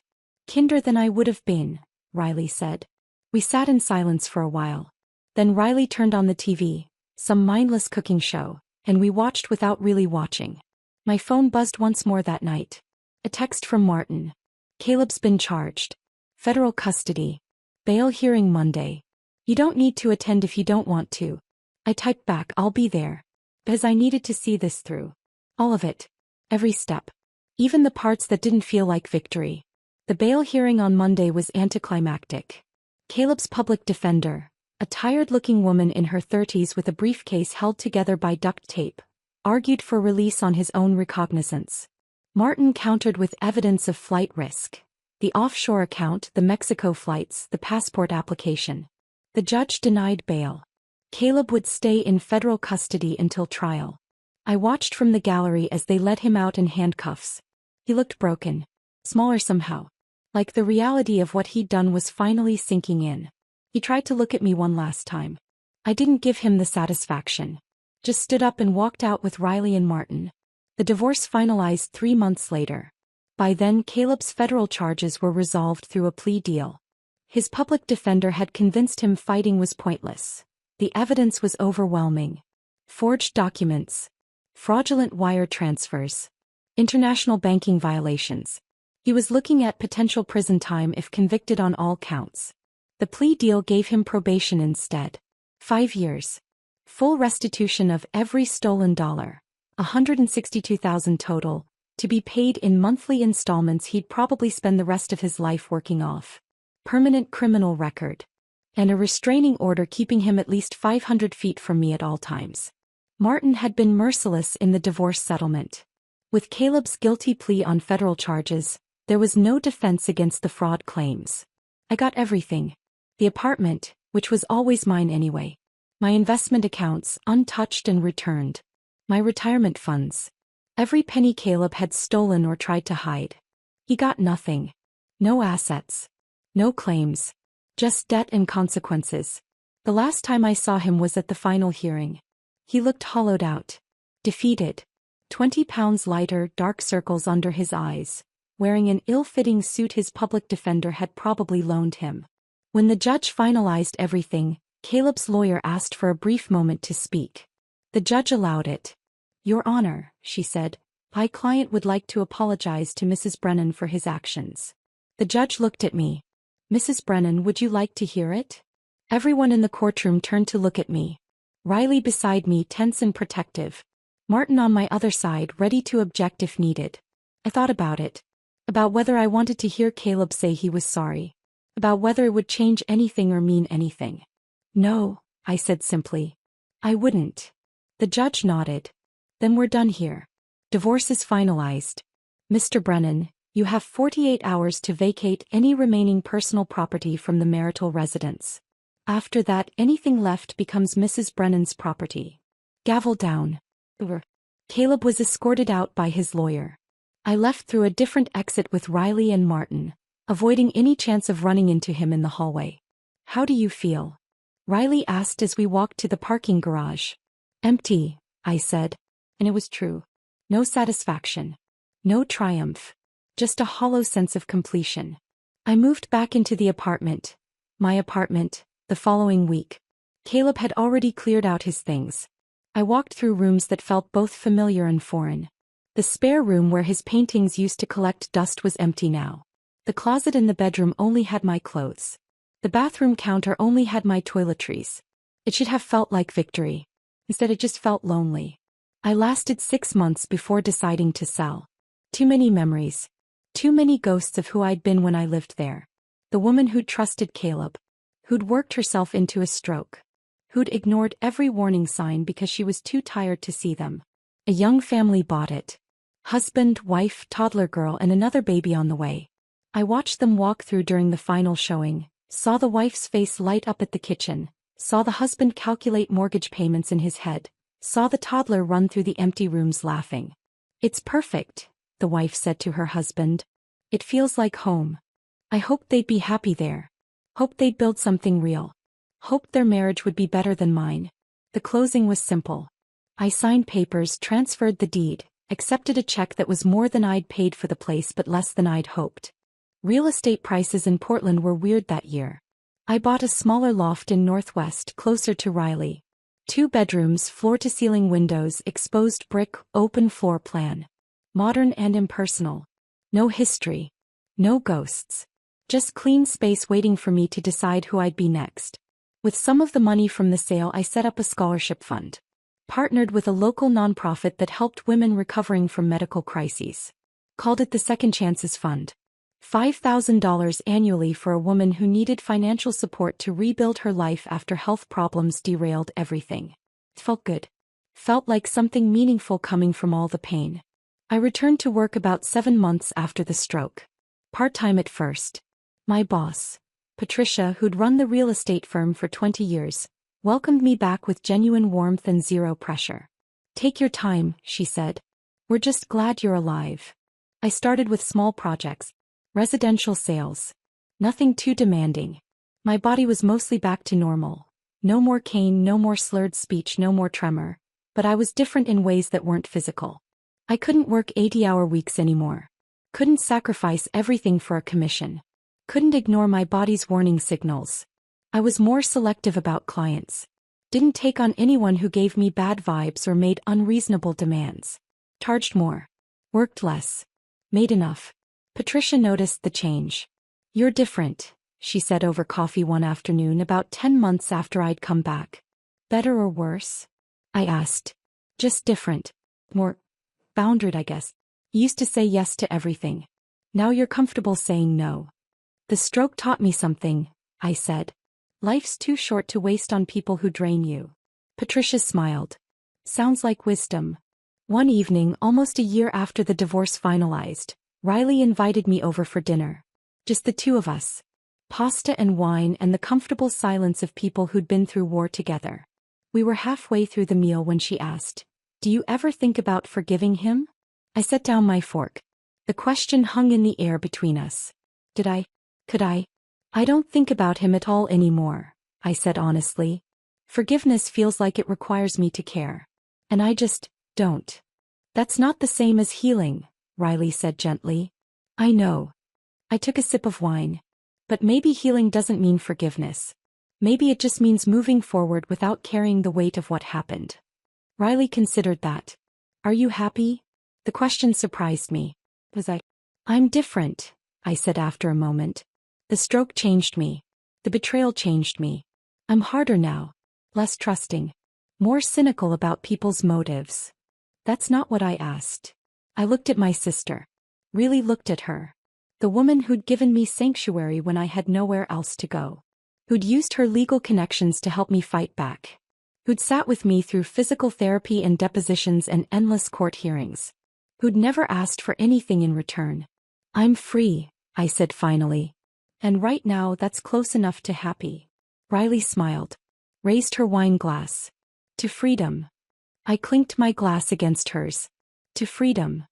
Kinder than I would have been, Riley said. We sat in silence for a while. Then Riley turned on the TV, some mindless cooking show, and we watched without really watching. My phone buzzed once more that night. A text from Martin. Caleb's been charged. Federal custody. Bail hearing Monday. You don't need to attend if you don't want to. I typed back, I'll be there. Because I needed to see this through. All of it. Every step. Even the parts that didn't feel like victory. The bail hearing on Monday was anticlimactic. Caleb's public defender, a tired-looking woman in her 30s with a briefcase held together by duct tape, argued for release on his own recognizance. Martin countered with evidence of flight risk. The offshore account, the Mexico flights, the passport application. The judge denied bail. Caleb would stay in federal custody until trial. I watched from the gallery as they let him out in handcuffs. He looked broken. Smaller somehow. Like the reality of what he'd done was finally sinking in. He tried to look at me one last time. I didn't give him the satisfaction. Just stood up and walked out with Riley and Martin. The divorce finalized 3 months later. By then, Caleb's federal charges were resolved through a plea deal. His public defender had convinced him fighting was pointless. The evidence was overwhelming. Forged documents. Fraudulent wire transfers. International banking violations. He was looking at potential prison time if convicted on all counts. The plea deal gave him probation instead. 5 years. Full restitution of every stolen dollar. $162,000 total, to be paid in monthly installments he'd probably spend the rest of his life working off. Permanent criminal record. And a restraining order keeping him at least 500 feet from me at all times. Martin had been merciless in the divorce settlement. With Caleb's guilty plea on federal charges, there was no defense against the fraud claims. I got everything. The apartment, which was always mine anyway. My investment accounts, untouched and returned. My retirement funds. Every penny Caleb had stolen or tried to hide. He got nothing. No assets. No claims. Just debt and consequences. The last time I saw him was at the final hearing. He looked hollowed out. Defeated. 20 pounds lighter, dark circles under his eyes, wearing an ill-fitting suit his public defender had probably loaned him. When the judge finalized everything, Caleb's lawyer asked for a brief moment to speak. The judge allowed it. Your Honor, she said, my client would like to apologize to Mrs. Brennan for his actions. The judge looked at me. Mrs. Brennan, would you like to hear it? Everyone in the courtroom turned to look at me. Riley beside me, tense and protective. Martin on my other side, ready to object if needed. I thought about it. About whether I wanted to hear Caleb say he was sorry. About whether it would change anything or mean anything. No, I said simply. I wouldn't. The judge nodded. Then we're done here. Divorce is finalized. Mr. Brennan, you have 48 hours to vacate any remaining personal property from the marital residence. After that, anything left becomes Mrs. Brennan's property. Gavel down. Caleb was escorted out by his lawyer. I left through a different exit with Riley and Martin, avoiding any chance of running into him in the hallway. How do you feel? Riley asked as we walked to the parking garage. Empty, I said. And it was true. No satisfaction. No triumph. Just a hollow sense of completion. I moved back into the apartment. My apartment, the following week. Caleb had already cleared out his things. I walked through rooms that felt both familiar and foreign. The spare room where his paintings used to collect dust was empty now. The closet in the bedroom only had my clothes. The bathroom counter only had my toiletries. It should have felt like victory. Instead, it just felt lonely. I lasted 6 months before deciding to sell. Too many memories. Too many ghosts of who I'd been when I lived there. The woman who'd trusted Caleb. Who'd worked herself into a stroke. Who'd ignored every warning sign because she was too tired to see them. A young family bought it. Husband, wife, toddler girl, and another baby on the way. I watched them walk through during the final showing, saw the wife's face light up at the kitchen, saw the husband calculate mortgage payments in his head, saw the toddler run through the empty rooms laughing. "It's perfect," the wife said to her husband. "It feels like home. I hoped they'd be happy there. Hoped they'd build something real. Hoped their marriage would be better than mine." The closing was simple. I signed papers, transferred the deed, accepted a check that was more than I'd paid for the place but less than I'd hoped. Real estate prices in Portland were weird that year. I bought a smaller loft in Northwest, closer to Riley. 2 bedrooms, floor-to-ceiling windows, exposed brick, open floor plan. Modern and impersonal. No history. No ghosts. Just clean space waiting for me to decide who I'd be next. With some of the money from the sale, I set up a scholarship fund. Partnered with a local nonprofit that helped women recovering from medical crises. Called it the Second Chances Fund. $5,000 annually for a woman who needed financial support to rebuild her life after health problems derailed everything. It felt good. Felt like something meaningful coming from all the pain. I returned to work about 7 months after the stroke. Part-time at first. My boss, Patricia, who'd run the real estate firm for 20 years, welcomed me back with genuine warmth and zero pressure. "Take your time," she said. "We're just glad you're alive." I started with small projects. Residential sales. Nothing too demanding. My body was mostly back to normal. No more cane, no more slurred speech, no more tremor. But I was different in ways that weren't physical. I couldn't work 80-hour weeks anymore. Couldn't sacrifice everything for a commission. Couldn't ignore my body's warning signals. I was more selective about clients. Didn't take on anyone who gave me bad vibes or made unreasonable demands. Charged more. Worked less. Made enough. Patricia noticed the change. "You're different," she said over coffee one afternoon about 10 months after I'd come back. "Better or worse?" I asked. "Just different. More boundaried, I guess. You used to say yes to everything. Now you're comfortable saying no." "The stroke taught me something," I said. "Life's too short to waste on people who drain you." Patricia smiled. "Sounds like wisdom." One evening, almost a year after the divorce finalized, Riley invited me over for dinner. Just the 2 of us. Pasta and wine and the comfortable silence of people who'd been through war together. We were halfway through the meal when she asked, "Do you ever think about forgiving him?" I set down my fork. The question hung in the air between us. Did I? Could I? "I don't think about him at all anymore," I said honestly. "Forgiveness feels like it requires me to care. And I just don't." "That's not the same as healing," Riley said gently. "I know." I took a sip of wine. "But maybe healing doesn't mean forgiveness. Maybe it just means moving forward without carrying the weight of what happened." Riley considered that. "Are you happy?" The question surprised me. "I'm different," I said after a moment. "The stroke changed me. The betrayal changed me. I'm harder now. Less trusting. More cynical about people's motives." "That's not what I asked." I looked at my sister. Really looked at her. The woman who'd given me sanctuary when I had nowhere else to go. Who'd used her legal connections to help me fight back. Who'd sat with me through physical therapy and depositions and endless court hearings. Who'd never asked for anything in return. "I'm free," I said finally. "And right now that's close enough to happy." Riley smiled. Raised her wine glass. "To freedom." I clinked my glass against hers. "To freedom."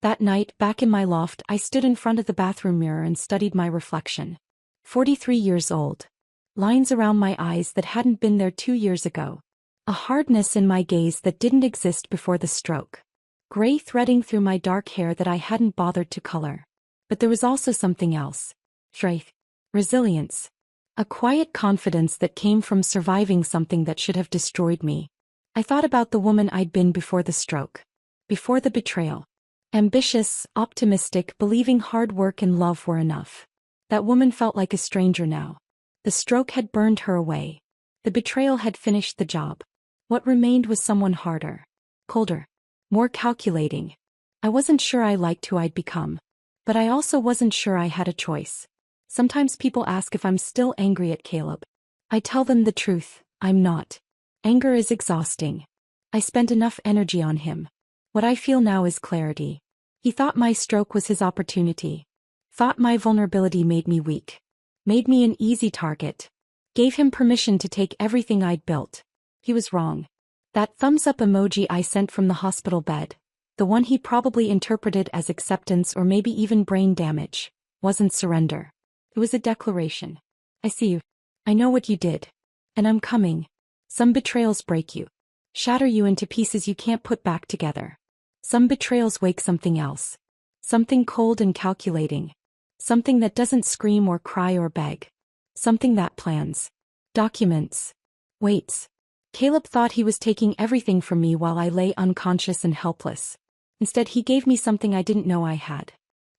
That night, back in my loft, I stood in front of the bathroom mirror and studied my reflection. 43 years old. Lines around my eyes that hadn't been there 2 years ago. A hardness in my gaze that didn't exist before the stroke. Gray threading through my dark hair that I hadn't bothered to color. But there was also something else. Strength. Resilience. A quiet confidence that came from surviving something that should have destroyed me. I thought about the woman I'd been before the stroke. Before the betrayal. Ambitious, optimistic, believing hard work and love were enough. That woman felt like a stranger now. The stroke had burned her away. The betrayal had finished the job. What remained was someone harder. Colder. More calculating. I wasn't sure I liked who I'd become. But I also wasn't sure I had a choice. Sometimes people ask if I'm still angry at Caleb. I tell them the truth, I'm not. Anger is exhausting. I spent enough energy on him. What I feel now is clarity. He thought my stroke was his opportunity. Thought my vulnerability made me weak. Made me an easy target. Gave him permission to take everything I'd built. He was wrong. That thumbs up emoji I sent from the hospital bed, the one he probably interpreted as acceptance or maybe even brain damage, wasn't surrender. It was a declaration. I see you. I know what you did. And I'm coming. Some betrayals break you. Shatter you into pieces you can't put back together. Some betrayals wake something else. Something cold and calculating. Something that doesn't scream or cry or beg. Something that plans. Documents. Waits. Caleb thought he was taking everything from me while I lay unconscious and helpless. Instead, he gave me something I didn't know I had.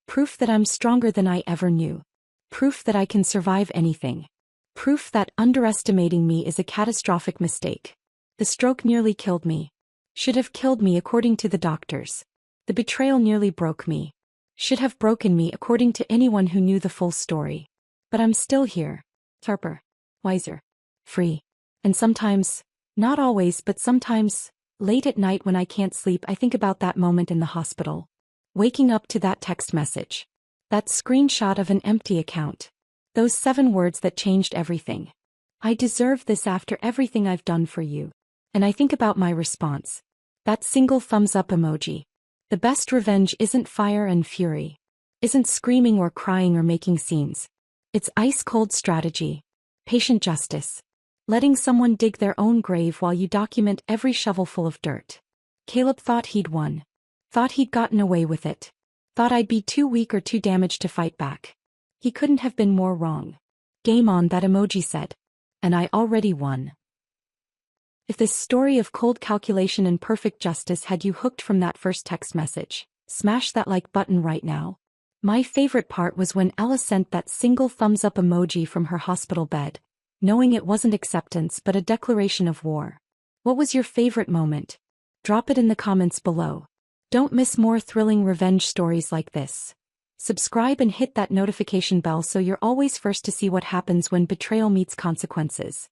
Proof that I'm stronger than I ever knew. Proof that I can survive anything. Proof that underestimating me is a catastrophic mistake. The stroke nearly killed me. Should have killed me according to the doctors. The betrayal nearly broke me. Should have broken me according to anyone who knew the full story. But I'm still here. Sharper. Wiser. Free. And sometimes, not always but sometimes, late at night when I can't sleep I think about that moment in the hospital. Waking up to that text message. That screenshot of an empty account. Those 7 words that changed everything. I deserve this after everything I've done for you. And I think about my response. That single thumbs up emoji. The best revenge isn't fire and fury. Isn't screaming or crying or making scenes. It's ice-cold strategy. Patient justice. Letting someone dig their own grave while you document every shovelful of dirt. Caleb thought he'd won. Thought he'd gotten away with it. Thought I'd be too weak or too damaged to fight back. He couldn't have been more wrong. Game on, that emoji said. And I already won. If this story of cold calculation and perfect justice had you hooked from that first text message, smash that like button right now. My favorite part was when Ella sent that single thumbs up emoji from her hospital bed, knowing it wasn't acceptance but a declaration of war. What was your favorite moment? Drop it in the comments below. Don't miss more thrilling revenge stories like this. Subscribe and hit that notification bell so you're always first to see what happens when betrayal meets consequences.